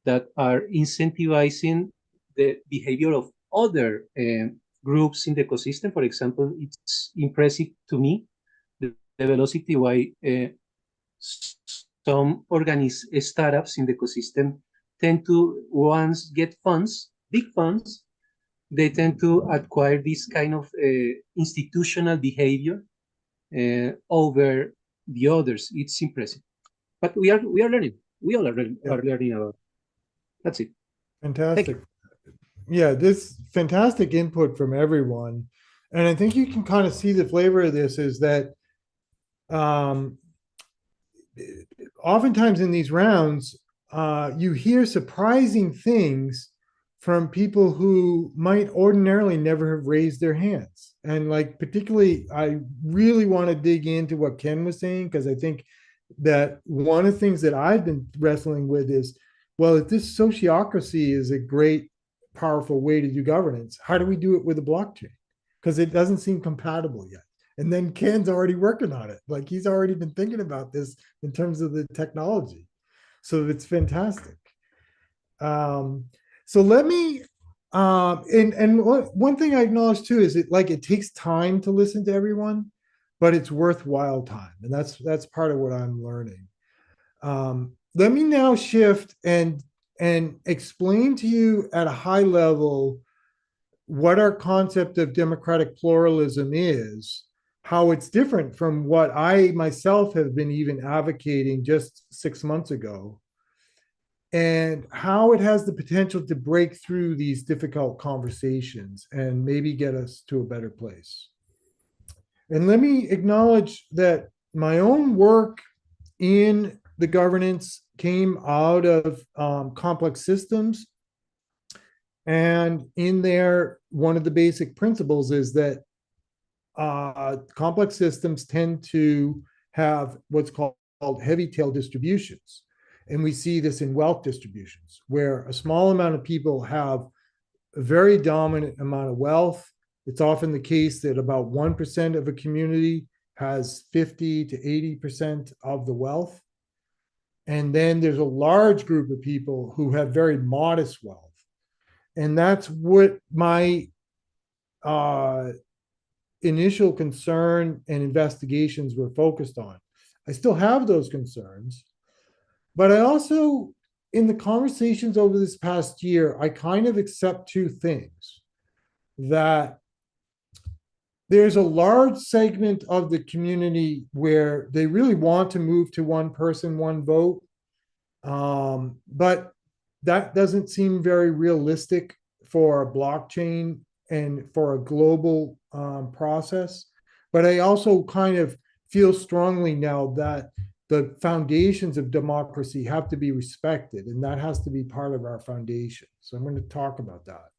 that are incentivizing the behavior of other groups in the ecosystem. For example, it's impressive to me the velocity why some startups in the ecosystem tend to, once get funds, big funds, they tend to acquire this kind of institutional behavior over the others. It's impressive, but we are learning. We all are learning about it. That's it. Fantastic. Yeah, this fantastic input from everyone. And I think you can kind of see the flavor of this is that oftentimes in these rounds, you hear surprising things from people who might ordinarily never have raised their hands. And like, particularly, I really want to dig into what Ken was saying, because I think that one of the things that I've been wrestling with is, well, if this sociocracy is a great, powerful way to do governance, how do we do it with a blockchain? Because it doesn't seem compatible yet. And then Ken's already working on it. Like, he's already been thinking about this in terms of the technology. So it's fantastic. So let me, and one thing I acknowledge too is it takes time to listen to everyone, but it's worthwhile time. And that's part of what I'm learning. Let me now shift and explain to you at a high level what our concept of democratic pluralism is, how it's different from what I myself have been even advocating just 6 months ago, and how it has the potential to break through these difficult conversations and maybe get us to a better place. And let me acknowledge that my own work in the governance came out of complex systems. And in there, one of the basic principles is that complex systems tend to have what's called heavy tail distributions. And we see this in wealth distributions, where a small amount of people have a very dominant amount of wealth. It's often the case that about 1% of a community has 50 to 80% of the wealth. And then there's a large group of people who have very modest wealth. And that's what my initial concern and investigations were focused on. I still have those concerns, but I also, in the conversations over this past year, I kind of accept two things. That there's a large segment of the community where they really want to move to one person, one vote. But that doesn't seem very realistic for a blockchain and for a global process. But I also kind of feel strongly now that the foundations of democracy have to be respected, and that has to be part of our foundation. So I'm going to talk about that.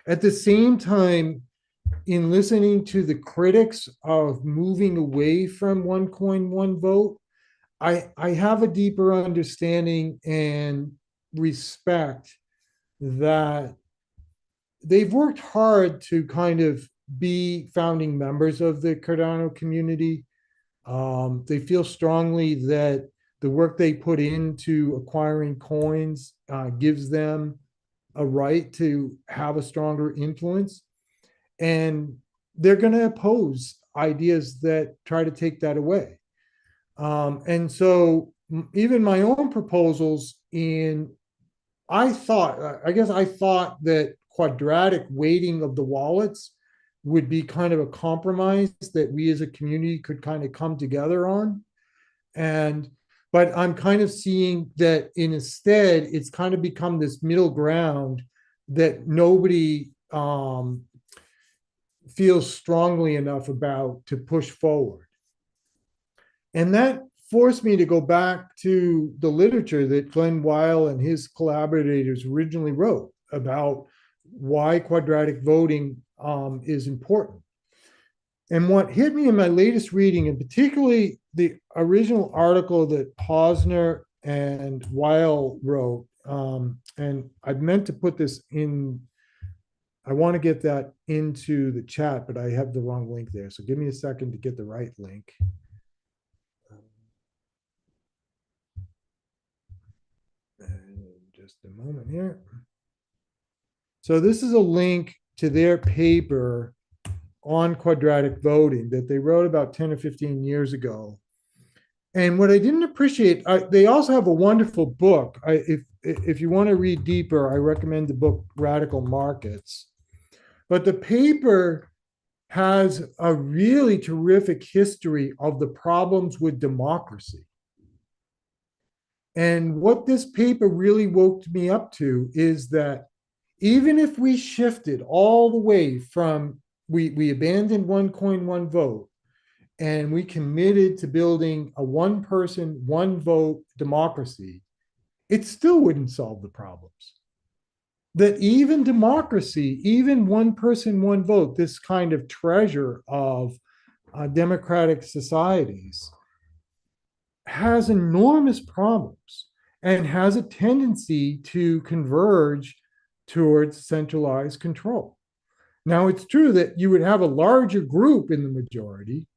At the same time, in listening to the critics of moving away from one coin, one vote, I have a deeper understanding and respect that they've worked hard to kind of be founding members of the Cardano community. They feel strongly that the work they put into acquiring coins gives them a right to have a stronger influence. And they're going to oppose ideas that try to take that away. And so even my own proposals I thought that quadratic weighting of the wallets would be kind of a compromise that we as a community could kind of come together on. But I'm kind of seeing that instead, it's kind of become this middle ground that nobody feels strongly enough about to push forward. And that forced me to go back to the literature that Glenn Weil and his collaborators originally wrote about why quadratic voting is important. And what hit me in my latest reading, and particularly the original article that Posner and Weil wrote, and I meant to put this in, I want to get that into the chat, but I have the wrong link there. So give me a second to get the right link. Just a moment here. So this is a link to their paper on quadratic voting that they wrote about 10 or 15 years ago. And what I didn't appreciate, they also have a wonderful book. If you want to read deeper, I recommend the book Radical Markets. But the paper has a really terrific history of the problems with democracy. And what this paper really woke me up to is that even if we shifted all the way from, we abandoned one coin, one vote, and we committed to building a one person, one vote democracy, it still wouldn't solve the problems. That even democracy, even one person, one vote, this kind of treasure of democratic societies, has enormous problems and has a tendency to converge towards centralized control. Now, it's true that you would have a larger group in the majority,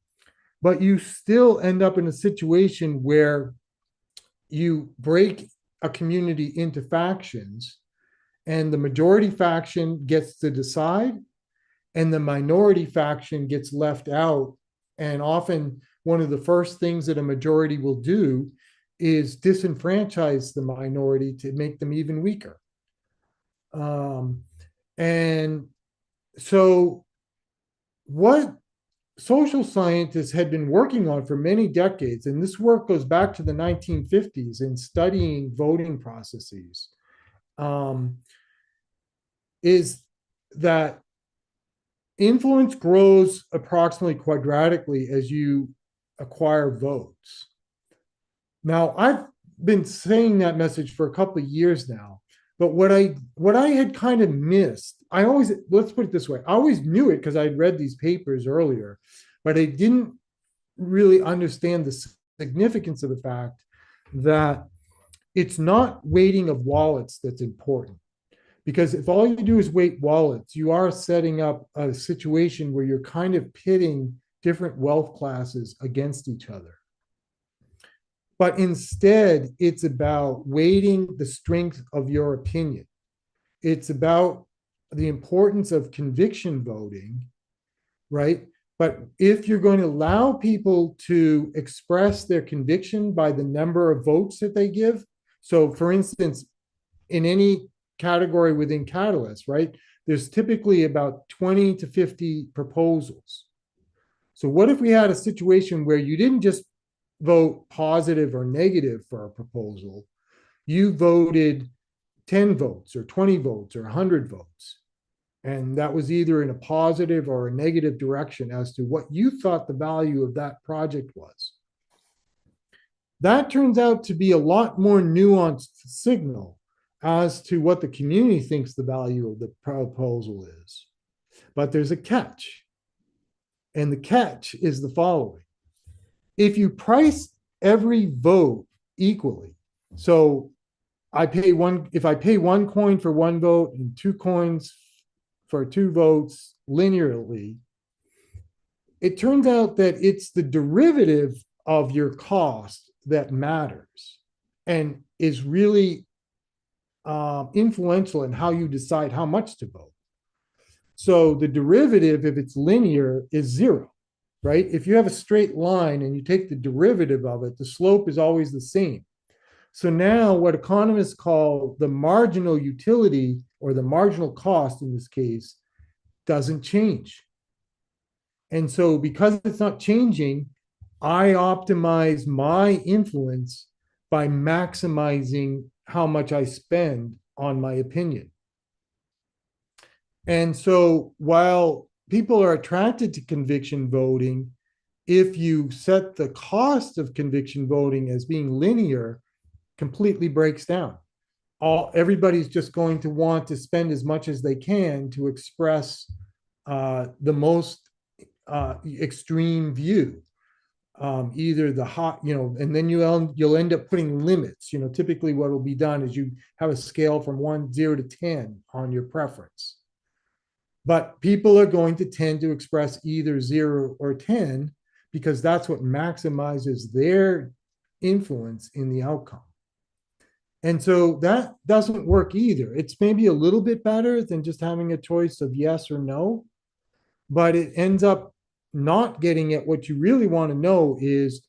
but you still end up in a situation where you break a community into factions, and the majority faction gets to decide, and the minority faction gets left out. And often one of the first things that a majority will do is disenfranchise the minority to make them even weaker. And so what social scientists had been working on for many decades, and this work goes back to the 1950s in studying voting processes, is that influence grows approximately quadratically as you acquire votes. Now, I've been saying that message for a couple of years now, but what I had kind of missed, let's put it this way, I always knew it because I'd read these papers earlier, but I didn't really understand the significance of the fact that it's not weighting of wallets that's important. Because if all you do is weight wallets, you are setting up a situation where you're kind of pitting different wealth classes against each other. But instead, it's about weighting the strength of your opinion. It's about the importance of conviction voting, right? But if you're going to allow people to express their conviction by the number of votes that they give, so for instance, in any category within Catalyst, right, there's typically about 20 to 50 proposals. So what if we had a situation where you didn't just vote positive or negative for a proposal, you voted 10 votes or 20 votes or 100 votes. And that was either in a positive or a negative direction as to what you thought the value of that project was. That turns out to be a lot more nuanced signal as to what the community thinks the value of the proposal is. But there's a catch. And the catch is the following. If you price every vote equally, so if I pay one coin for one vote and 2 coins for 2 votes linearly, it turns out that it's the derivative of your cost that matters and is really influential in how you decide how much to vote. So the derivative, if it's linear, is 0, right? If you have a straight line and you take the derivative of it, the slope is always the same. So now what economists call the marginal utility, or the marginal cost in this case, doesn't change. And so because it's not changing, I optimize my influence by maximizing how much I spend on my opinion. And so while people are attracted to conviction voting, if you set the cost of conviction voting as being linear, completely breaks down. Everybody's just going to want to spend as much as they can to express the most extreme view. Either the hot, and then you'll end up putting limits. Typically what will be done is you have a scale from 0 to 10 on your preference. But people are going to tend to express either 0 or 10 because that's what maximizes their influence in the outcome. And so that doesn't work either. It's maybe a little bit better than just having a choice of yes or no, but it ends up not getting at what you really want to know is,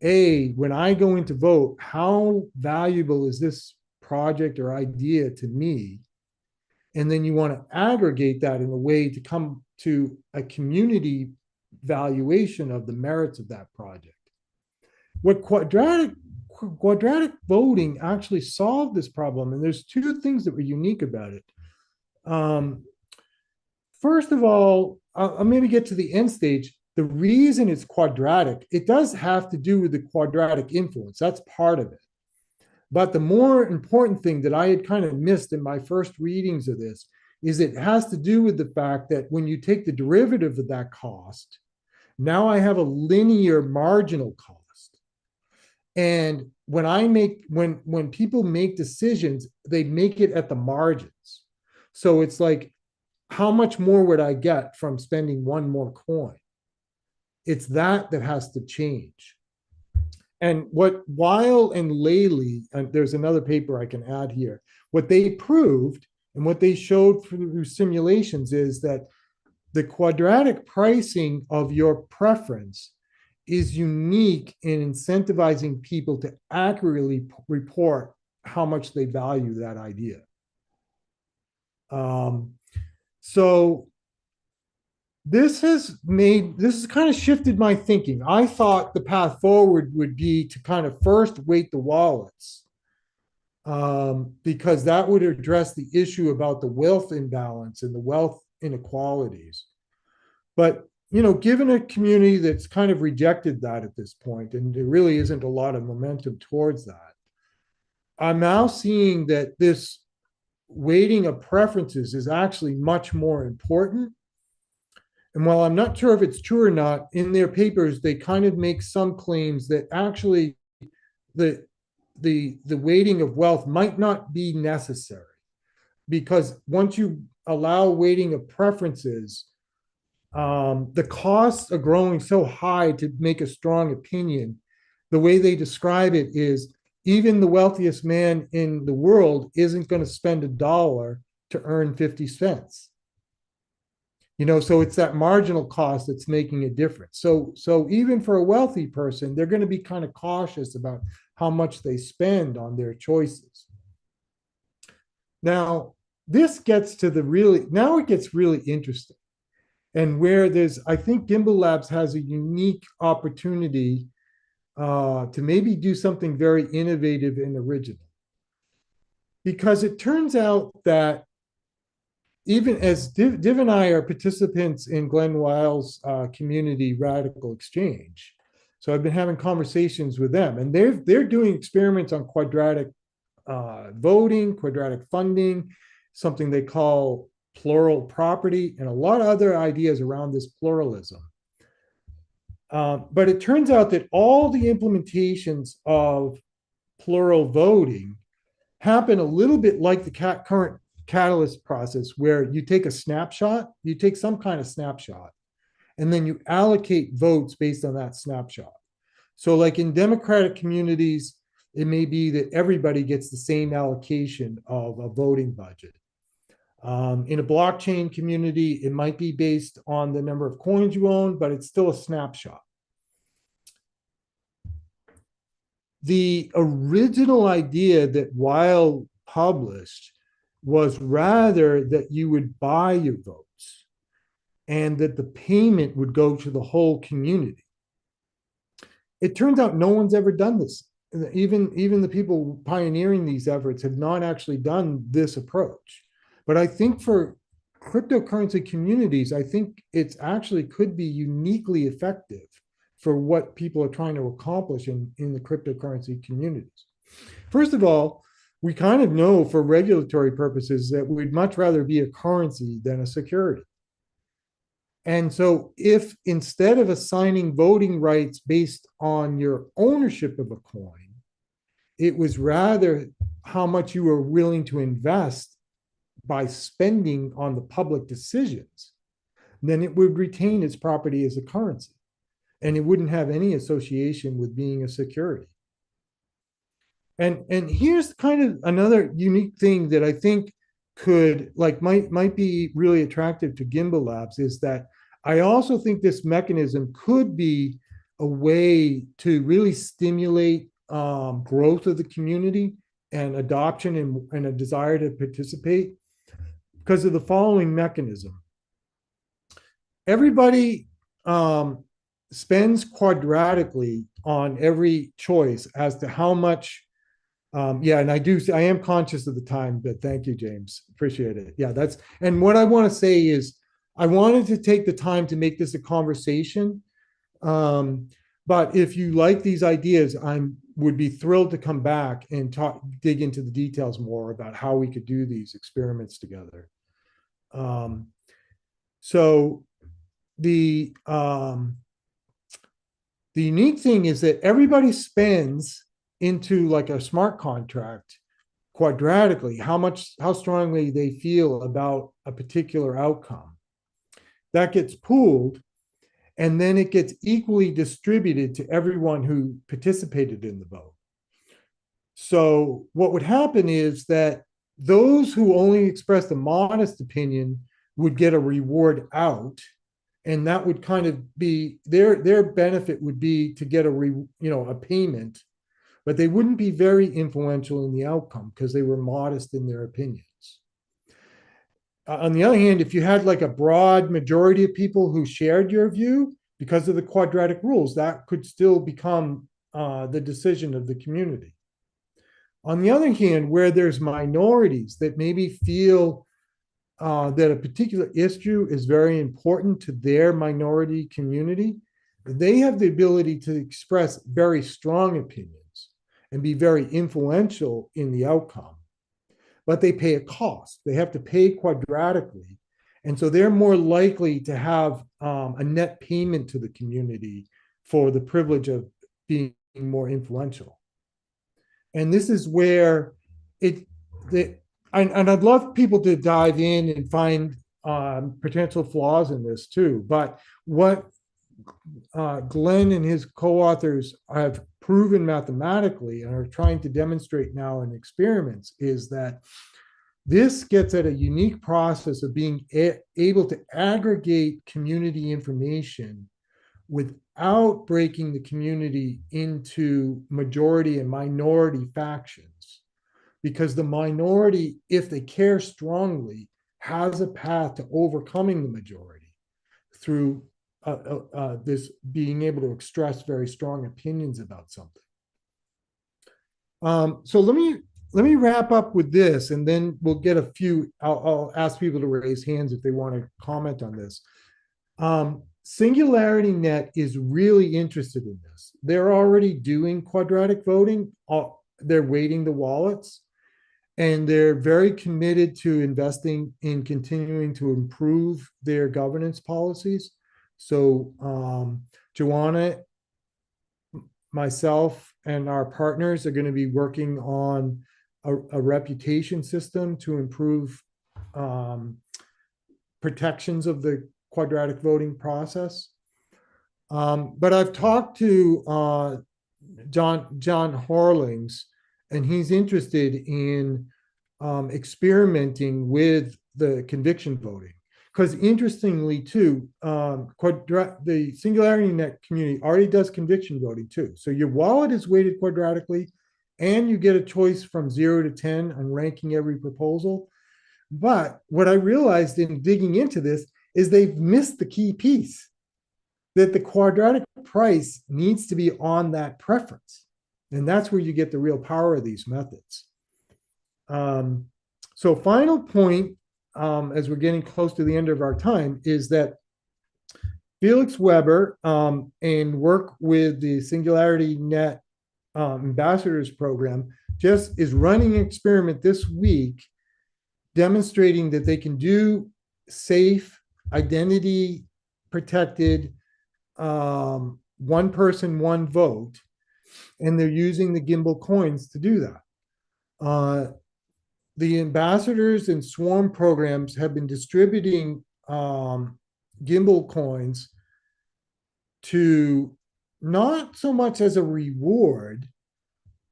when I go in to vote, how valuable is this project or idea to me? And then you want to aggregate that in a way to come to a community valuation of the merits of that project. What quadratic voting actually solved this problem, and there's 2 things that were unique about it. First of all, I'll maybe get to the end stage. The reason it's quadratic, it does have to do with the quadratic influence. That's part of it. But the more important thing that I had kind of missed in my first readings of this is it has to do with the fact that when you take the derivative of that cost, now I have a linear marginal cost. And when people make decisions, they make it at the margins. So it's like, how much more would I get from spending 1 more coin? It's that has to change. And what Weil and Laley, and there's another paper I can add here, what they proved and what they showed through simulations is that the quadratic pricing of your preference is unique in incentivizing people to accurately report how much they value that idea. So this has kind of shifted my thinking. I thought the path forward would be to kind of first weight the wallets, because that would address the issue about the wealth imbalance and the wealth inequalities. But, given a community that's kind of rejected that at this point, and there really isn't a lot of momentum towards that, I'm now seeing that this weighting of preferences is actually much more important. And while I'm not sure if it's true or not, in their papers, they kind of make some claims that actually the weighting of wealth might not be necessary. Because once you allow weighting of preferences, the costs are growing so high to make a strong opinion. The way they describe it is even the wealthiest man in the world isn't going to spend $1 to earn 50 cents. So it's that marginal cost that's making a difference. So even for a wealthy person, they're going to be kind of cautious about how much they spend on their choices. Now, this gets to now it gets really interesting. And where I think Gimbalabs has a unique opportunity to maybe do something very innovative and original. Because it turns out that even as Div and I are participants in Glenn Weil's community Radical Exchange, so I've been having conversations with them, and they're doing experiments on quadratic voting, quadratic funding, something they call plural property, and a lot of other ideas around this pluralism. But it turns out that all the implementations of plural voting happen a little bit like the current catalyst process, where you take a snapshot, you take some kind of snapshot, and then you allocate votes based on that snapshot. So like in democratic communities, it may be that everybody gets the same allocation of a voting budget. In a blockchain community, it might be based on the number of coins you own, but it's still a snapshot. The original idea that Weil published was rather that you would buy your votes and that the payment would go to the whole community. It turns out no one's ever done this. Even the people pioneering these efforts have not actually done this approach. But I think for cryptocurrency communities, I think it's actually could be uniquely effective for what people are trying to accomplish in the cryptocurrency communities. First of all, we kind of know for regulatory purposes that we'd much rather be a currency than a security. And so if instead of assigning voting rights based on your ownership of a coin, it was rather how much you were willing to invest by spending on the public decisions, then it would retain its property as a currency. And it wouldn't have any association with being a security. And here's kind of another unique thing that I think might be really attractive to Gimbalabs is that I also think this mechanism could be a way to really stimulate growth of the community and adoption and a desire to participate because of the following mechanism. Everybody spends quadratically on every choice as to how much. And I am conscious of the time, but thank you, James. Appreciate it. Yeah, and what I want to say is I wanted to take the time to make this a conversation. But if you like these ideas, would be thrilled to come back and dig into the details more about how we could do these experiments together. So the unique thing is that everybody spends into like a smart contract quadratically how strongly they feel about a particular outcome. That gets pooled, and then it gets equally distributed to everyone who participated in the vote. So what would happen is that those who only expressed a modest opinion would get a reward out, and that would kind of be their benefit would be to get a payment, but they wouldn't be very influential in the outcome because they were modest in their opinions. On the other hand, if you had like a broad majority of people who shared your view because of the quadratic rules, that could still become the decision of the community. On the other hand, where there's minorities that maybe feel that a particular issue is very important to their minority community, they have the ability to express very strong opinions and be very influential in the outcome. But they pay a cost. They have to pay quadratically. And so they're more likely to have a net payment to the community for the privilege of being more influential. And this is where and I'd love people to dive in and find potential flaws in this too. But what Glenn and his co-authors have proven mathematically and are trying to demonstrate now in experiments is that this gets at a unique process of being able to aggregate community information without breaking the community into majority and minority factions. Because the minority, if they care strongly, has a path to overcoming the majority through this being able to express very strong opinions about something. So let me wrap up with this, and then we'll get a few. I'll ask people to raise hands if they want to comment on this. Singularity Net is really interested in this. They're already doing quadratic voting. They're weighting the wallets, and they're very committed to investing in continuing to improve their governance policies. So Joanna, myself, and our partners are going to be working on a reputation system to improve protections of the quadratic voting process. But I've talked to John Horlings, and he's interested in experimenting with the conviction voting. Because interestingly, too, the Singularity Net community already does conviction voting, too. So your wallet is weighted quadratically, and you get a choice from 0 to 10 on ranking every proposal. But what I realized in digging into this is they've missed the key piece, that the quadratic price needs to be on that preference. And that's where you get the real power of these methods. So final point, as we're getting close to the end of our time, is that Felix Weber and work with the Singularity Net Ambassadors Program just is running an experiment this week demonstrating that they can do safe, identity protected, one person, one vote, and they're using the Gimbal coins to do that. The ambassadors and swarm programs have been distributing Gimbal coins to not so much as a reward,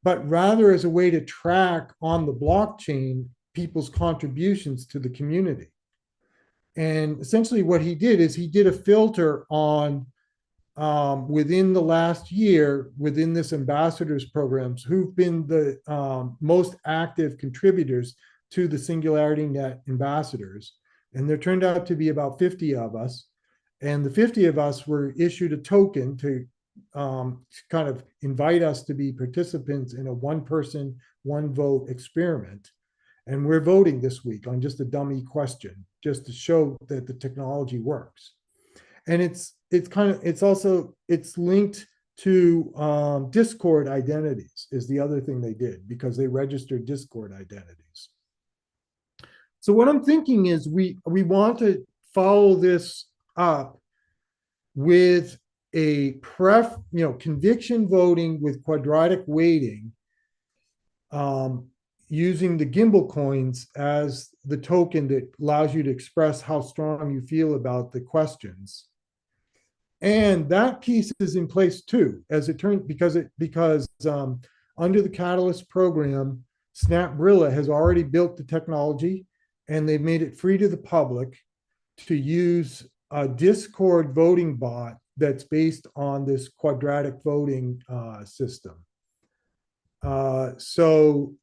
but rather as a way to track on the blockchain people's contributions to the community. And essentially what he did is he did a filter on within the last year, within this ambassadors programs, who've been the most active contributors to the Singularity Net ambassadors. And there turned out to be about 50 of us. And the 50 of us were issued a token to kind of invite us to be participants in a one person, one vote experiment. And we're voting this week on just a dummy question, just to show that the technology works. And it's linked to Discord identities is the other thing they did, because they registered Discord identities. So what I'm thinking is we want to follow this up with a conviction voting with quadratic weighting, using the Gimbal coins as the token that allows you to express how strong you feel about the questions. And that piece is in place too, as it turns, because under the Catalyst program, SnapBrilla has already built the technology, and they've made it free to the public to use a Discord voting bot that's based on this quadratic voting system. So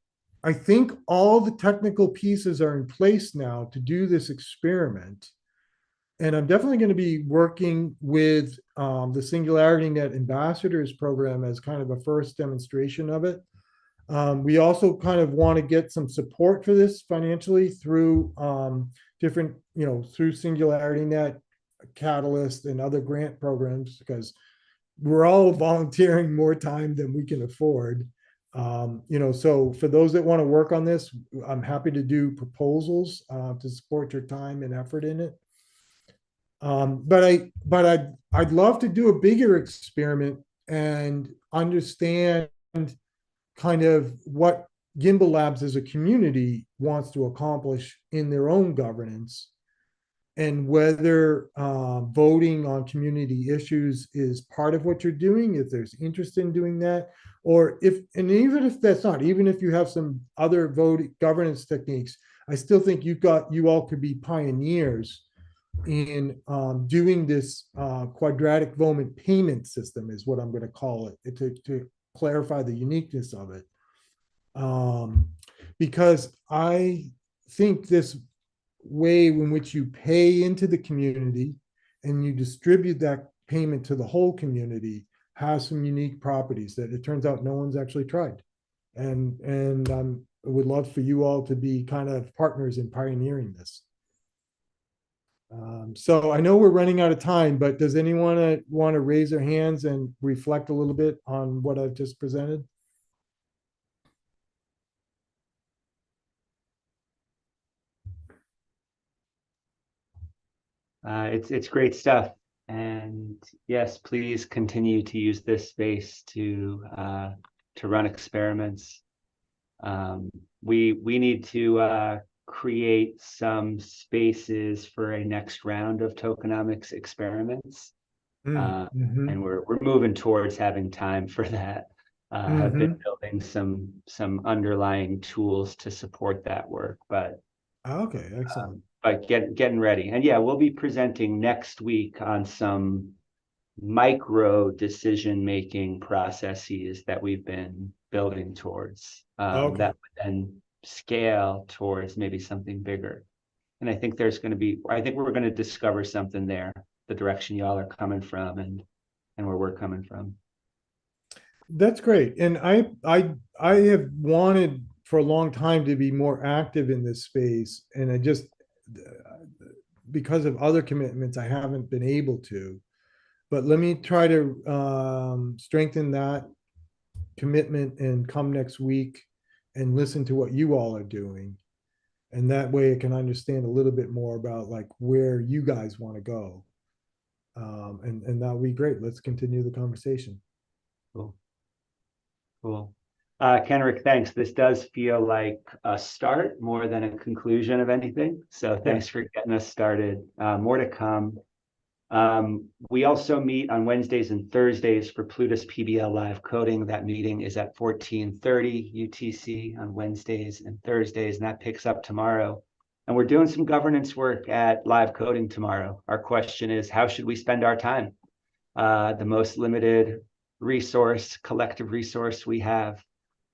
I think all the technical pieces are in place now to do this experiment. And I'm definitely going to be working with the Singularity Net Ambassadors Program as kind of a first demonstration of it. We also kind of want to get some support for this financially through different, through Singularity Net, Catalyst, and other grant programs, because we're all volunteering more time than we can afford. So for those that want to work on this, I'm happy to do proposals to support your time and effort in it. But I'd love to do a bigger experiment and understand kind of what Gimbalabs as a community wants to accomplish in their own governance, and whether voting on community issues is part of what you're doing, if there's interest in doing that, or if, and even if that's not, even if you have some other voting governance techniques, I still think you all could be pioneers in doing this quadratic Voman payment system, is what I'm going to call it, to clarify the uniqueness of it. Because I think this way in which you pay into the community and you distribute that payment to the whole community has some unique properties that it turns out no one's actually tried. And I would love for you all to be kind of partners in pioneering this. So I know we're running out of time, but does anyone want to raise their hands and reflect a little bit on what I've just presented? It's great stuff. And yes, please continue to use this space to run experiments. We need to create some spaces for a next round of tokenomics experiments. And we're moving towards having time for that. Have been building some underlying tools to support that work, but okay, excellent. But getting ready. And yeah, we'll be presenting next week on some micro decision-making processes that we've been building towards, Okay. that would then scale towards maybe something bigger. And I think we're going to discover something there, the direction y'all are coming from and where we're coming from. That's great. And I have wanted for a long time to be more active in this space. And I just, because of other commitments, I haven't been able to. But let me try to strengthen that commitment and come next week and listen to what you all are doing. And that way I can understand a little bit more about like where you guys want to go. And that'll be great. Let's continue the conversation. Cool. Kenrick, thanks. This does feel like a start more than a conclusion of anything. So thanks for getting us started. More to come. We also meet on Wednesdays and Thursdays for Plutus PBL live coding. That meeting is at 14:30 UTC on Wednesdays and Thursdays, and that picks up tomorrow. And we're doing some governance work at live coding tomorrow. Our question is, how should we spend our time? The most limited collective resource we have.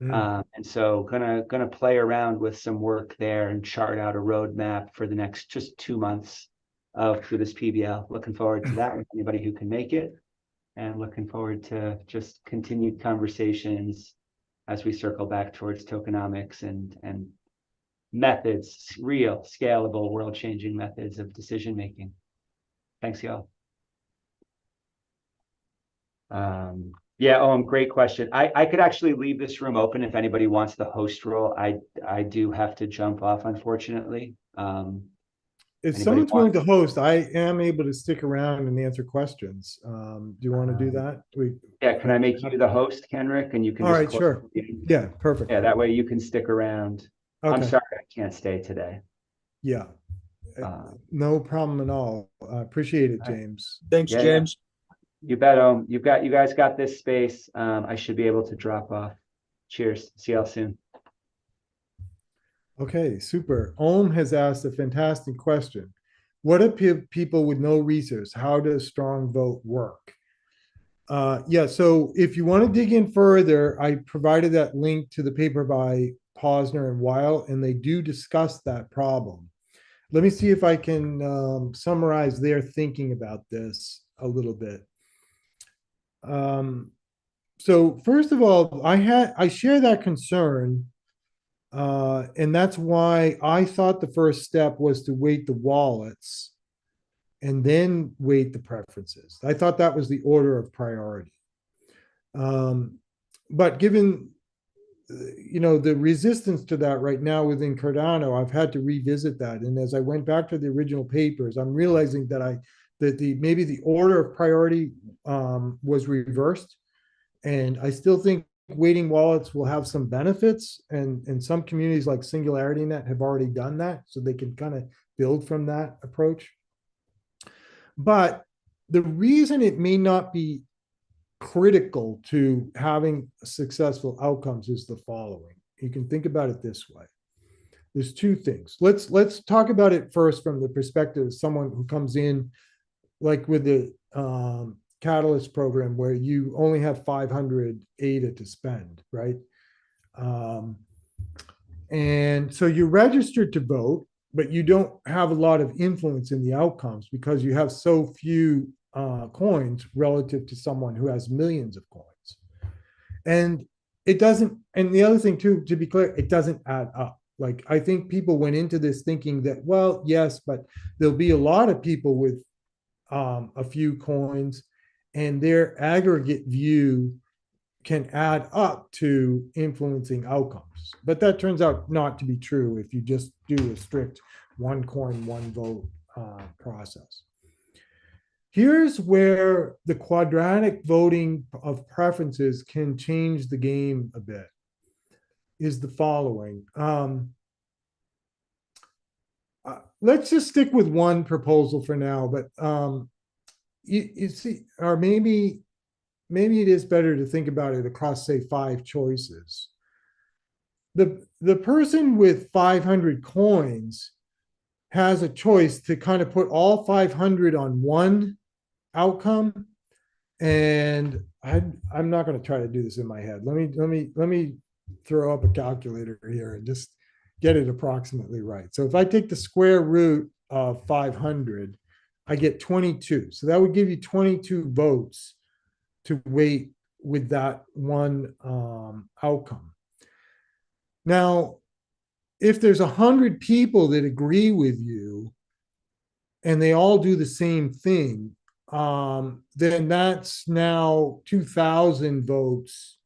And so gonna play around with some work there and chart out a roadmap for the next just 2 months of Plutus PBL. Looking forward to that with anybody who can make it, and looking forward to just continued conversations as we circle back towards tokenomics and methods, real scalable, world-changing methods of decision making. Thanks, y'all. Yeah, great question. I could actually leave this room open if anybody wants the host role. I do have to jump off, unfortunately. If someone's willing to host, I am able to stick around and answer questions. Do you want to do that? Yeah, can I make you the host, Kenrick, and you can all just right, sure. Yeah, perfect. Yeah, that way you can stick around. Okay. I'm sorry I can't stay today. Yeah, no problem at all. I appreciate it, James. Thanks, James. You bet. You guys got this space. I should be able to drop off. Cheers. See y'all soon. Okay, super. Has asked a fantastic question. What if people with no resource? How does strong vote work? Yeah, so if you want to dig in further, I provided that link to the paper by Posner and Weil, and they do discuss that problem. Let me see if I can summarize their thinking about this a little bit. So first of all, I share that concern. And that's why I thought the first step was to weight the wallets and then weight the preferences. I thought that was the order of priority. But given the resistance to that right now within Cardano, I've had to revisit that. And as I went back to the original papers, I'm realizing that maybe the order of priority was reversed. And I still think weighting wallets will have some benefits, and some communities like Singularity Net have already done that, so they can kind of build from that approach. But the reason it may not be critical to having successful outcomes is the following. You can think about it this way. There's two things. Let's talk about it first from the perspective of someone who comes in, like with the Catalyst program, where you only have 500 ADA to spend, right? And so you're registered to vote, but you don't have a lot of influence in the outcomes because you have so few coins relative to someone who has millions of coins. And it doesn't, and the other thing too, to be clear, it doesn't add up. Like, I think people went into this thinking that, well, yes, but there'll be a lot of people with a few coins, and their aggregate view can add up to influencing outcomes. But that turns out not to be true if you just do a strict one coin, one vote process. Here's where the quadratic voting of preferences can change the game a bit, is the following. Let's just stick with one proposal for now, but you see, or maybe it is better to think about it across, say, 5 choices. The person with 500 coins has a choice to kind of put all 500 on one outcome. And I'm not going to try to do this in my head. Let me throw up a calculator here and just get it approximately right. So if I take the square root of 500, I get 22. So that would give you 22 votes to weight with that one outcome. Now, if there's 100 people that agree with you and they all do the same thing, then that's now 2,000 votes.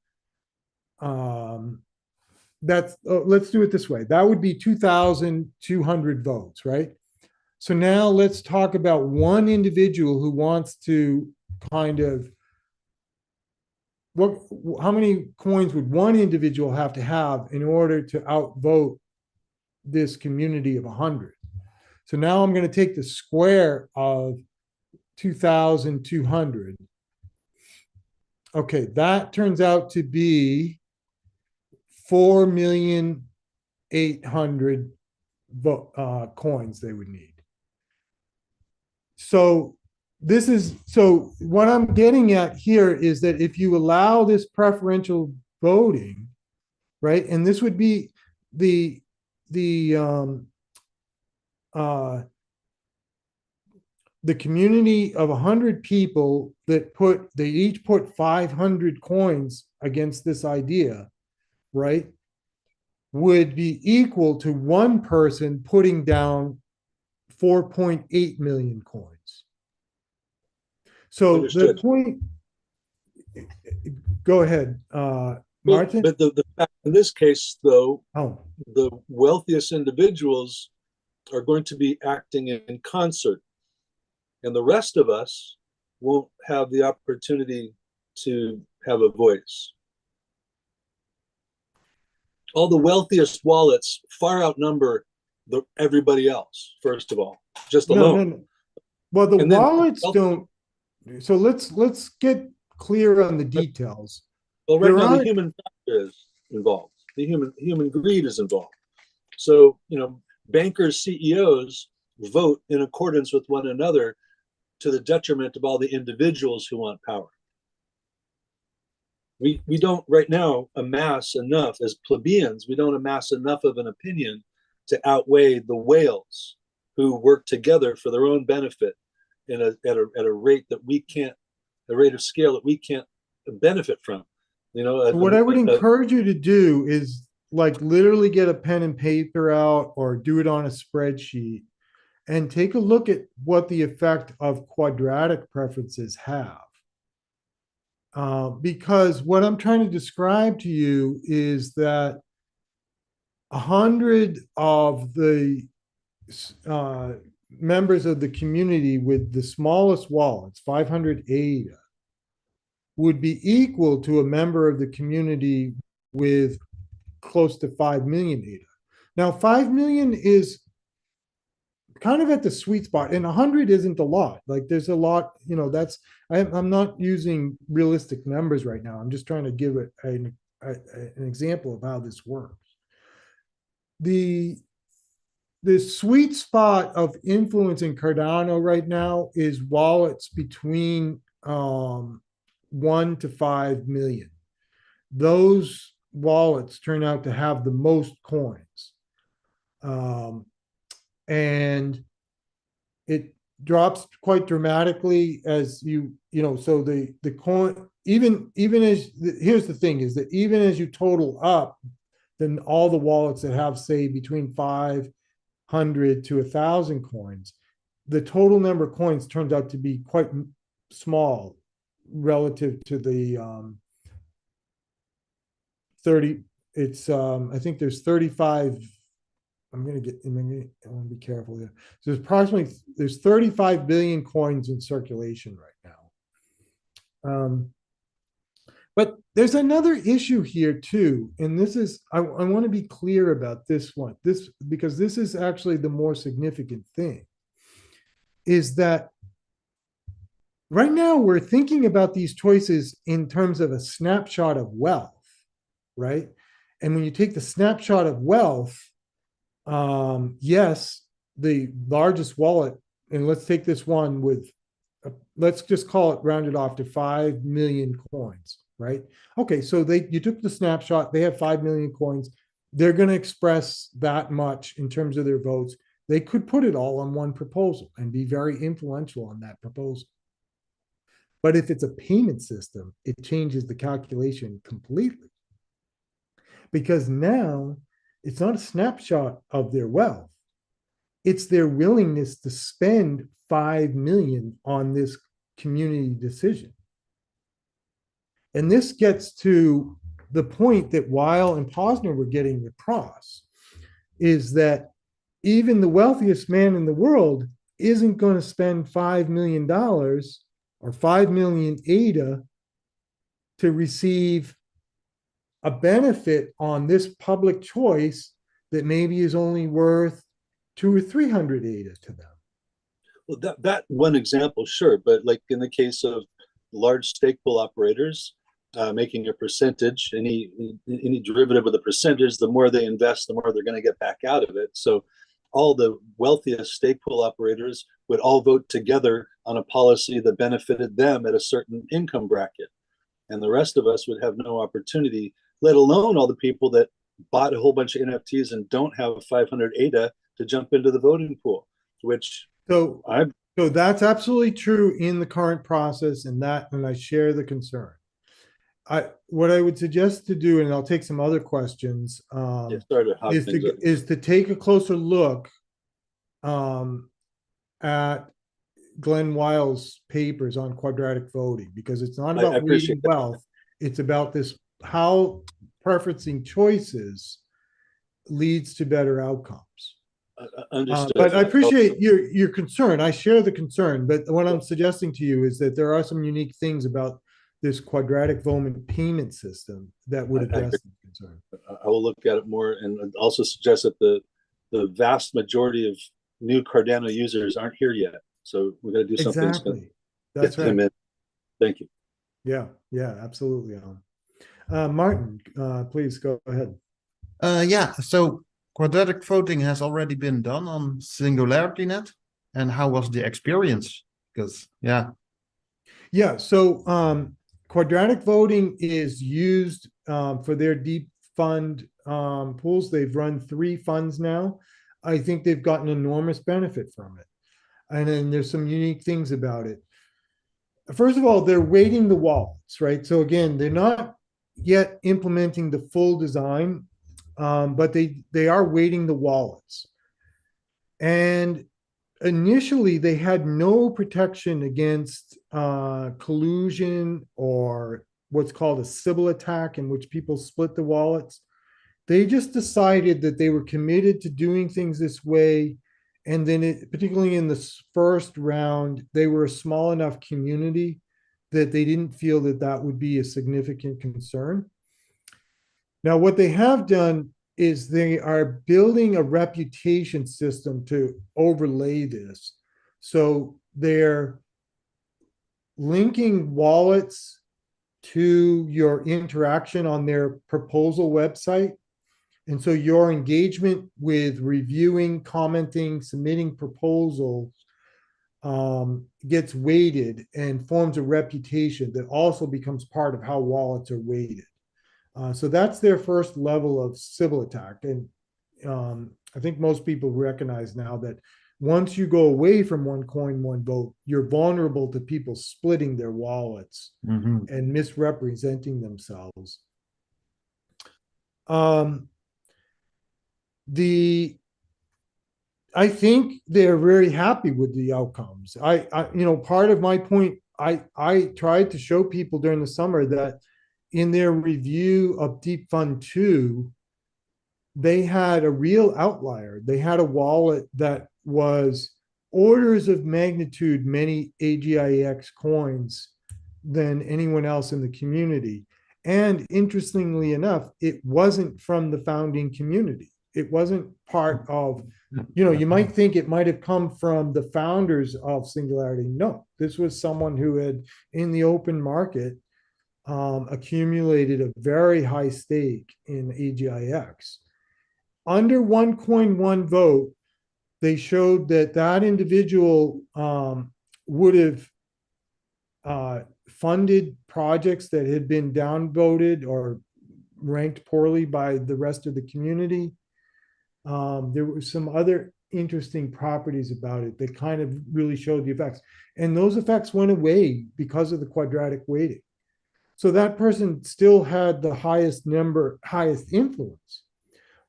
Let's do it this way. That would be 2,200 votes, right? So now let's talk about one individual who wants to kind of, how many coins would one individual have to have in order to outvote this community of 100? So now I'm going to take the square of 2,200. Okay, that turns out to be 4,800,000 coins they would need. So what I'm getting at here is that if you allow this preferential voting, right, and this would be the community of 100 people that they each put 500 coins against this idea, right, would be equal to one person putting down 4.8 million coins. So Understood. the point, go ahead, Martin. But the fact in this case, though, oh, the wealthiest individuals are going to be acting in concert, and the rest of us won't have the opportunity to have a voice. All the wealthiest wallets far outnumber everybody else, first of all, just alone. No. Well, the wallets don't. So let's get clear on the details. Well, right now the human factor is involved. The human greed is involved. So, bankers, CEOs vote in accordance with one another to the detriment of all the individuals who want power. We don't right now amass enough as plebeians. We don't amass enough of an opinion to outweigh the whales who work together for their own benefit at a rate that we can't, a rate of scale that we can't benefit from. What I would encourage you to do is like literally get a pen and paper out or do it on a spreadsheet and take a look at what the effect of quadratic preferences have. Because what I'm trying to describe to you is that 100 of the members of the community with the smallest wallets, 500 ADA, would be equal to a member of the community with close to 5 million ADA. Now, 5 million is kind of at the sweet spot, and 100 isn't a lot. Like there's a lot, I'm not using realistic numbers right now. I'm just trying to give it an example of how this works. The sweet spot of influence in Cardano right now is wallets between 1 to 5 million. Those wallets turn out to have the most coins. And it drops quite dramatically as so the coin, even as, here's the thing, is that even as you total up, then all the wallets that have, say, between 500 to 1,000 coins, the total number of coins turns out to be quite small relative to the 30. It's I think there's 35. I want to be careful here. So there's 35 billion coins in circulation right now. But there's another issue here too, and this is, I want to be clear about this one, because this is actually the more significant thing, is that right now we're thinking about these choices in terms of a snapshot of wealth, right? And when you take the snapshot of wealth, yes, the largest wallet, and let's take this one with, let's just call it rounded off to 5 million coins, right? Okay, so you took the snapshot, they have 5 million coins, they're going to express that much in terms of their votes. They could put it all on one proposal and be very influential on that proposal. But if it's a payment system, it changes the calculation completely. Because now it's not a snapshot of their wealth. It's their willingness to spend 5 million on this community decision. And this gets to the point that Weil and Posner were getting across, is that even the wealthiest man in the world isn't going to spend $5 million or 5 million ADA to receive a benefit on this public choice that maybe is only worth 200 or 300 ADA to them. Well, that one example, sure, but like in the case of large stake pool operators, making a percentage, any derivative of the percentage, the more they invest, the more they're going to get back out of it. So all the wealthiest stake pool operators would all vote together on a policy that benefited them at a certain income bracket. And the rest of us would have no opportunity, let alone all the people that bought a whole bunch of NFTs and don't have 500 ADA to jump into the voting pool, which so that's absolutely true in the current process, and I share the concern. What I would suggest to do, and I'll take some other questions, is to take a closer look at Glenn Weil's papers on quadratic voting, because it's not about weighting wealth. It's about this, how preferencing choices leads to better outcomes. Understood. But I appreciate your concern. I share the concern, but what I'm suggesting to you is that there are some unique things about this quadratic voting payment system that would address the concern. I will look at it more, and also suggest that the vast majority of new Cardano users aren't here yet. So we're going to do something. Exactly. That's right. In. Thank you. Yeah, absolutely. Martin, please go ahead. Yeah, so quadratic voting has already been done on SingularityNet. And how was the experience? Because, so quadratic voting is used for their deep fund pools. They've run 3 funds now. I think they've gotten enormous benefit from it. And then there's some unique things about it. First of all, they're weighting the wallets, right? So again, they're not yet implementing the full design, but they are weighting the wallets. And initially, they had no protection against collusion or what's called a Sybil attack, in which people split the wallets. They just decided that they were committed to doing things this way. And then particularly in the first round, they were a small enough community that they didn't feel that would be a significant concern. Now, what they have done is they are building a reputation system to overlay this. So they're linking wallets to your interaction on their proposal website. And so your engagement with reviewing, commenting, submitting proposals gets weighted and forms a reputation that also becomes part of how wallets are weighted. So that's their first level of civil attack. And I think most people recognize now that once you go away from one coin, one vote, you're vulnerable to people splitting their wallets and misrepresenting themselves. I think they're very happy with the outcomes. Part of my point, I tried to show people during the summer that in their review of Deep Fund 2, they had a real outlier. They had a wallet that was orders of magnitude many AGIX coins than anyone else in the community. And interestingly enough, it wasn't from the founding community. It wasn't part of, you might think it might have come from the founders of Singularity. No, this was someone who had, in the open market, accumulated a very high stake in AGIX. Under one coin, one vote, they showed that that individual would have funded projects that had been downvoted or ranked poorly by the rest of the community. There were some other interesting properties about it that kind of really showed the effects. And those effects went away because of the quadratic weighting. So that person still had the highest influence,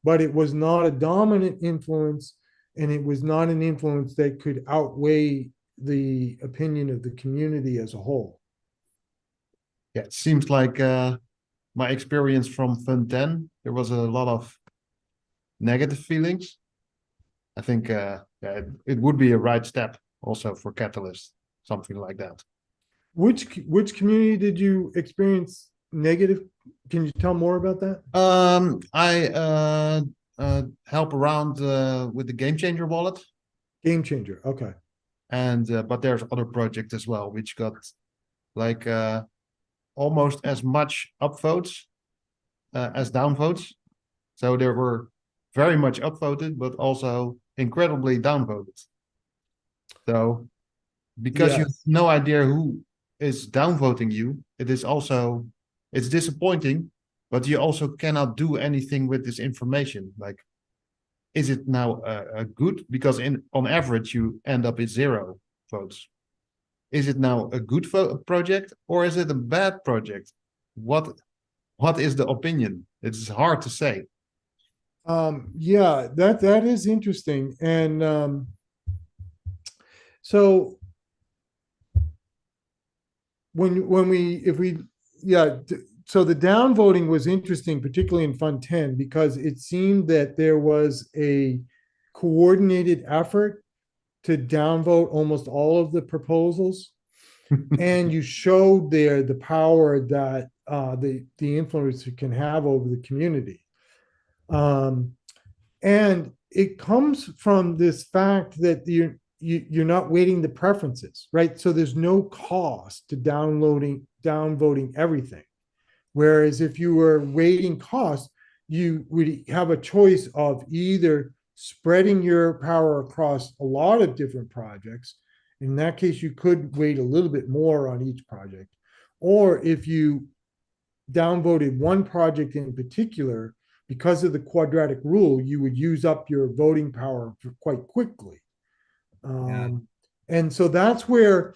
but it was not a dominant influence, and it was not an influence that could outweigh the opinion of the community as a whole. Yeah, it seems like my experience from Fund 10, there was a lot of negative feelings. I think it would be a right step also for Catalyst, something like that. Which community did you experience negative? Can you tell more about that? I help around with the Game Changer wallet. Game Changer, okay. And but there's other projects as well which got like almost as much upvotes as downvotes. So there were very much upvoted, but also incredibly downvoted. So because you have no idea who is downvoting you, it's disappointing, but you also cannot do anything with this information. Like, is it now a good? Because on average you end up with 0 votes. Is it now a good project or is it a bad project? What is the opinion? It's hard to say. Yeah, that is interesting. And so so the downvoting was interesting, particularly in Fund 10, because it seemed that there was a coordinated effort to downvote almost all of the proposals. And you showed there the power that the influencer can have over the community. And it comes from this fact that you're not weighting the preferences, right? So there's no cost to downvoting everything. Whereas if you were weighting costs, you would have a choice of either spreading your power across a lot of different projects. In that case, you could weight a little bit more on each project. Or if you downvoted one project in particular, because of the quadratic rule, you would use up your voting power quite quickly. And so that's where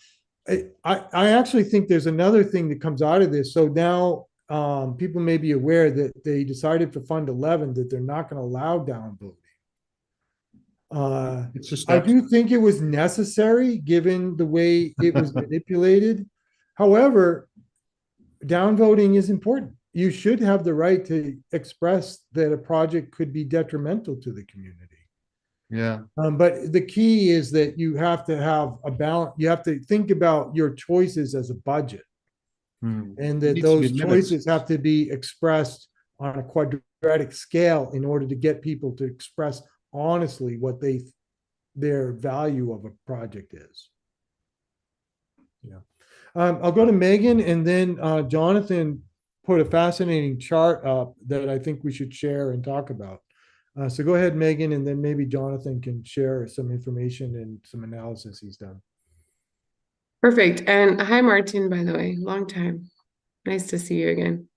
I actually think there's another thing that comes out of this. So now people may be aware that they decided for Fund 11 that they're not going to allow downvoting. I do think it was necessary given the way it was manipulated. However, downvoting is important. You should have the right to express that a project could be detrimental to the community. Yeah. But the key is that you have to have a balance. You have to think about your choices as a budget. And that those choices have to be expressed on a quadratic scale in order to get people to express honestly what their value of a project is. Yeah. I'll go to Megan, and then Jonathan put a fascinating chart up that I think we should share and talk about. So go ahead, Megan, and then maybe Jonathan can share some information and some analysis he's done. Perfect. And hi, Martin, by the way, long time. Nice to see you again.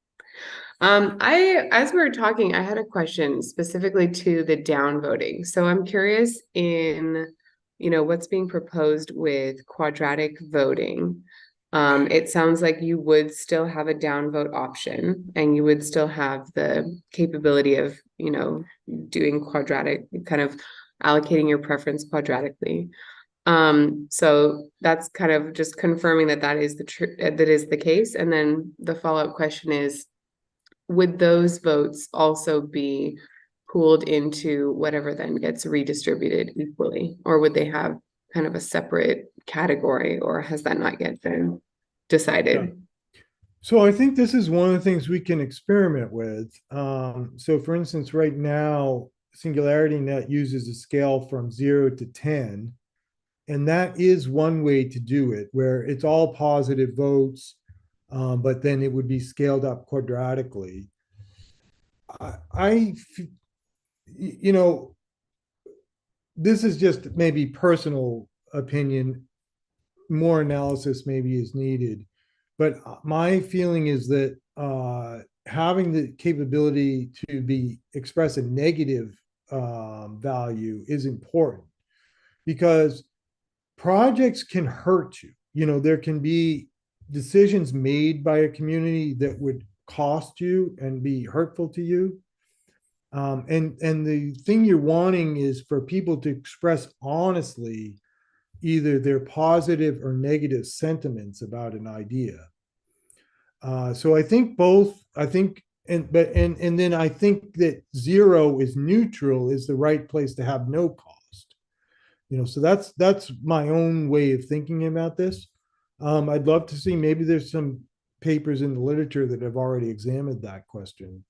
As we were talking, I had a question specifically to the downvoting. So I'm curious in, what's being proposed with quadratic voting. It sounds like you would still have a downvote option, and you would still have the capability of, doing quadratic, kind of allocating your preference quadratically. So that's kind of just confirming that is the case. And then the follow-up question is, would those votes also be pooled into whatever then gets redistributed equally, or would they have kind of a separate category, or has that not yet been decided? Yeah. So I think this is one of the things we can experiment with. So for instance, right now, Singularity Net uses a scale from 0 to 10. And that is one way to do it, where it's all positive votes, but then it would be scaled up quadratically. This is just maybe personal opinion. More analysis maybe is needed. But my feeling is that having the capability to express a negative value is important, because projects can hurt you. There can be decisions made by a community that would cost you and be hurtful to you. And the thing you're wanting is for people to express honestly either their positive or negative sentiments about an idea. So I think both. And then I think that 0 is neutral, is the right place to have no cost. So that's my own way of thinking about this. I'd love to see, maybe there's some papers in the literature that have already examined that question.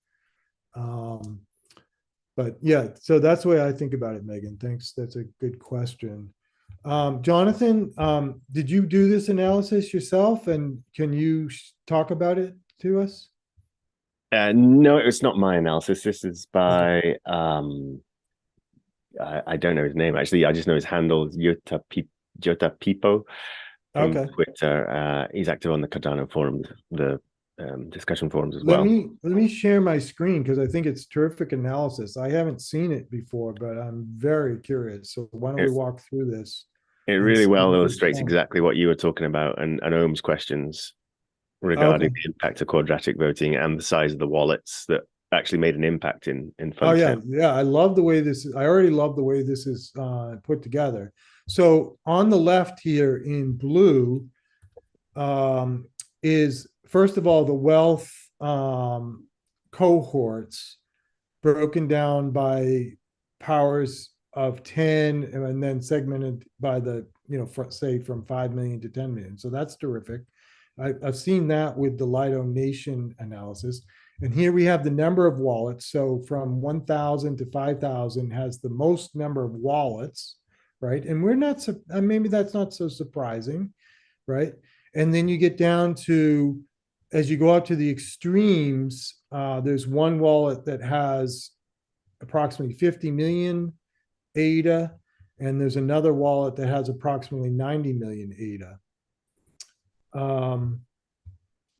But yeah, so that's the way I think about it, Megan. Thanks. That's a good question. Jonathan, did you do this analysis yourself, and can you talk about it to us? No, it's not my analysis. This is by I don't know his name actually. I just know his handle is Jota Pipo from Twitter. He's active on the Cardano forums, the discussion forums as well. Let me share my screen, because I think it's terrific analysis. I haven't seen it before, but I'm very curious. So why don't we walk through this? It really well illustrates exactly what you were talking about, and Ohm's questions regarding the impact of quadratic voting and the size of the wallets that actually made an impact in Fund 10. Yeah. I love the way this is. I already love the way this is put together. So on the left here in blue is, first of all, the wealth cohorts broken down by powers of 10, and then segmented by the, say from 5 million to 10 million. So that's terrific. I've seen that with the Lido Nation analysis. And here we have the number of wallets. So from 1,000 to 5,000 has the most number of wallets, right? And we're not, maybe that's not so surprising, right? And then you get down to, as you go out to the extremes, there's one wallet that has approximately 50 million ADA, and there's another wallet that has approximately 90 million ADA.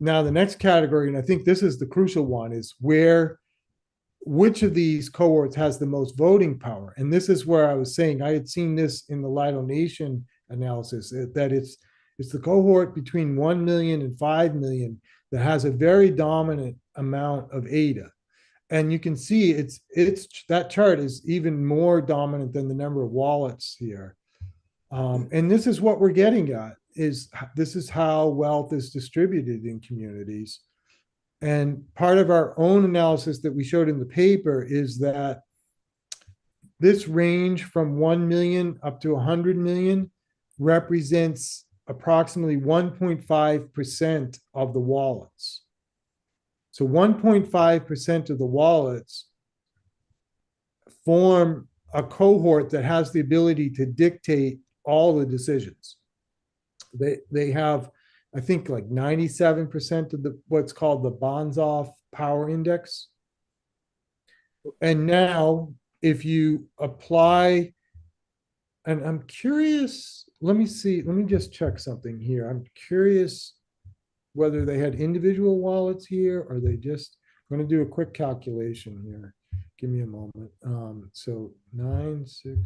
Now, the next category, and I think this is the crucial one, is which of these cohorts has the most voting power? And this is where I was saying, I had seen this in the Lido Nation analysis, that it's the cohort between 1 million and 5 million that has a very dominant amount of ADA. And you can see that chart is even more dominant than the number of wallets here. And this is what we're getting at. This is how wealth is distributed in communities. And part of our own analysis that we showed in the paper is that this range from 1 million up to 100 million represents approximately 1.5% of the wallets. So 1.5% of the wallets form a cohort that has the ability to dictate all the decisions. They have, I think, like 97% of the what's called the Bonzoff power index. And now if you apply, and I'm curious, let me just check something here. I'm curious whether they had individual wallets here or they just, I'm going to do a quick calculation here. Give me a moment. So 9, 6.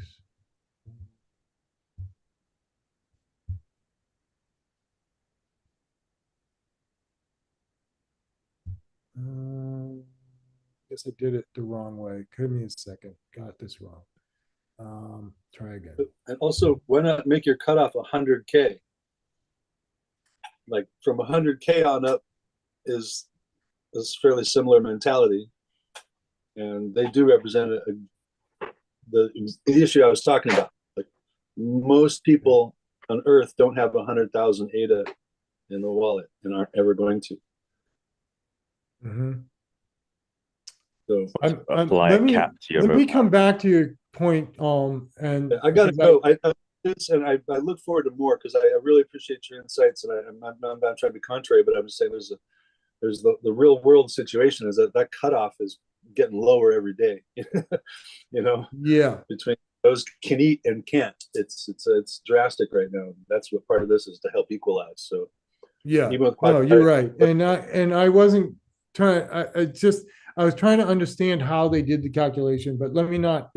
Guess I did it the wrong way. Give me a second. Got this wrong. Try again. And also, why not make your cutoff 100K? Like from 100K on up is fairly similar mentality, and they do represent the issue I was talking about. Like most people on Earth don't have 100,000 ADA in the wallet and aren't ever going to. Mm-hmm. So let me come back to your point. And I gotta go. I look forward to more because I really appreciate your insights, and I'm not trying to be contrary, but I'm just saying there's the real world situation is that cutoff is getting lower every day. You know, yeah, between those can eat and can't, it's drastic right now. That's what part of this is to help equalize. So yeah, no, you're right, and I wasn't trying. I was trying to understand how they did the calculation, but let me not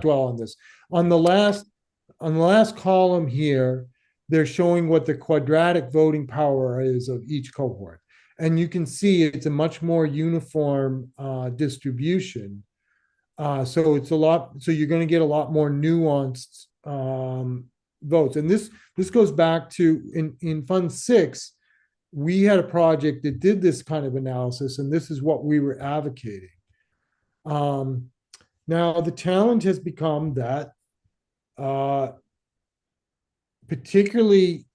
dwell on this. On the last column here, they're showing what the quadratic voting power is of each cohort. And you can see it's a much more uniform distribution. So it's so you're going to get a lot more nuanced votes. And this goes back to in Fund 6, we had a project that did this kind of analysis, and this is what we were advocating. Now, the challenge has become that particularly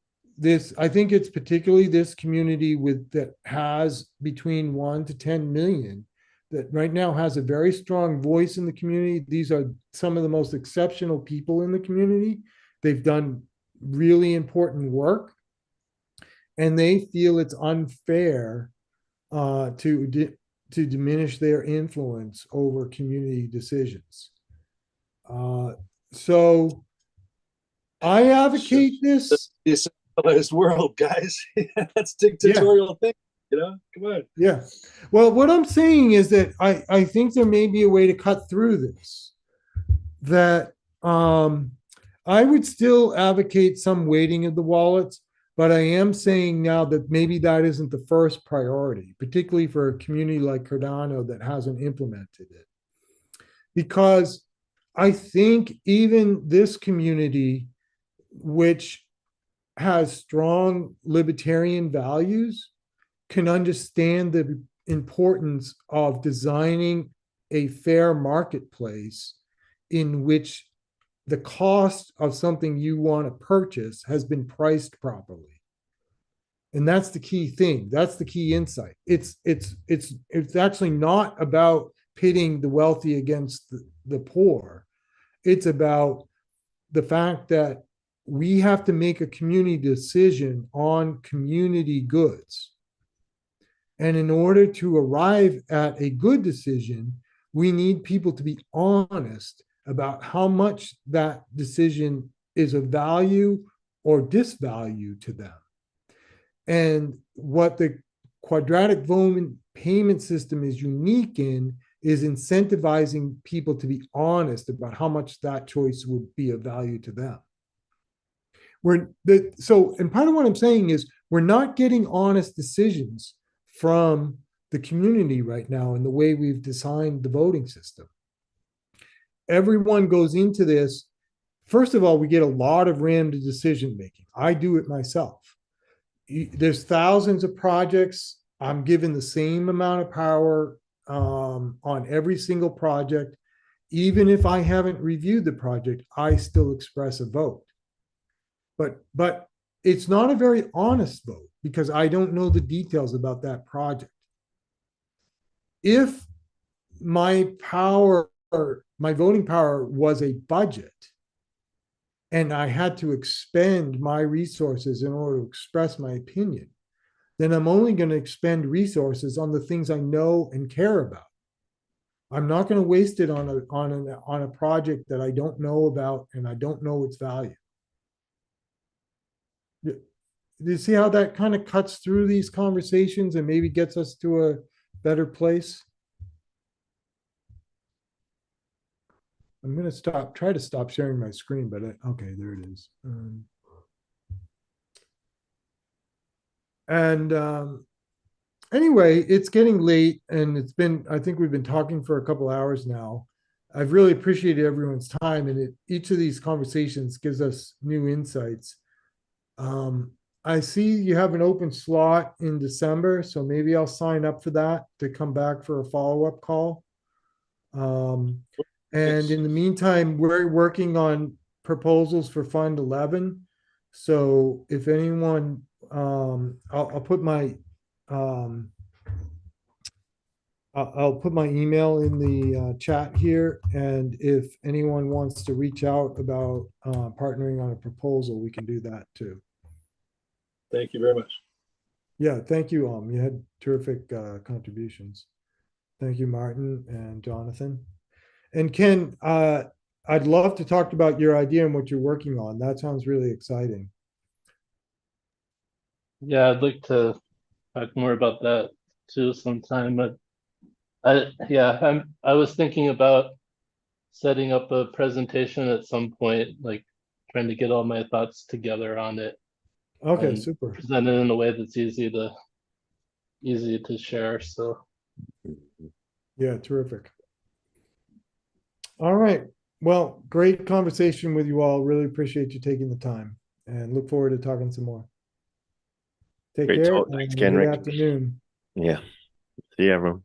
I think it's particularly this community that has between 1 to 10 million that right now has a very strong voice in the community. These are some of the most exceptional people in the community. They've done really important work, and they feel it's unfair to diminish their influence over community decisions. So I advocate this. Decentralized world, guys. That's dictatorial thing. You know, come on. Yeah. Well, what I'm saying is that I think there may be a way to cut through this. That I would still advocate some weighting of the wallets, but I am saying now that maybe that isn't the first priority, particularly for a community like Cardano that hasn't implemented it. Because I think even this community, which has strong libertarian values, can understand the importance of designing a fair marketplace in which the cost of something you want to purchase has been priced properly. And that's the key thing. That's the key insight. It's actually not about pitting the wealthy against the poor. It's about the fact that we have to make a community decision on community goods. And in order to arrive at a good decision, we need people to be honest about how much that decision is of value or disvalue to them. And what the quadratic voting payment system is unique in is incentivizing people to be honest about how much that choice would be of value to them. And part of what I'm saying is we're not getting honest decisions from the community right now in the way we've designed the voting system. Everyone goes into this. First of all, we get a lot of random decision making. I do it myself. There's thousands of projects. I'm given the same amount of power on every single project. Even if I haven't reviewed the project, I still express a vote. But it's not a very honest vote because I don't know the details about that project. if my power, my voting power was a budget, and I had to expend my resources in order to express my opinion, then I'm only going to expend resources on the things I know and care about. I'm not going to waste it on a project that I don't know about and I don't know its value. Do you see how that kind of cuts through these conversations and maybe gets us to a better place? I'm going to try to stop sharing my screen, but okay, there it is. Anyway, it's getting late and I think we've been talking for a couple hours now. I've really appreciated everyone's time, and each of these conversations gives us new insights. I see you have an open slot in December, so maybe I'll sign up for that to come back for a follow-up call. And in the meantime, we're working on proposals for Fund 11. So if anyone, I'll put my I'll put my email in the chat here, and if anyone wants to reach out about partnering on a proposal, we can do that too. Thank you very much. Yeah, thank you. You had terrific contributions. Thank you, Martin and Jonathan. And Ken, I'd love to talk about your idea and what you're working on. That sounds really exciting. Yeah, I'd like to talk more about that too sometime. But I was thinking about setting up a presentation at some point, like trying to get all my thoughts together on it. Okay, and super. present it in a way that's easy to share. So yeah, terrific. All right. Well, great conversation with you all. Really appreciate you taking the time and look forward to talking some more. Take Great care. talk. Thanks, Good Kenrick. afternoon. Yeah. See you, everyone.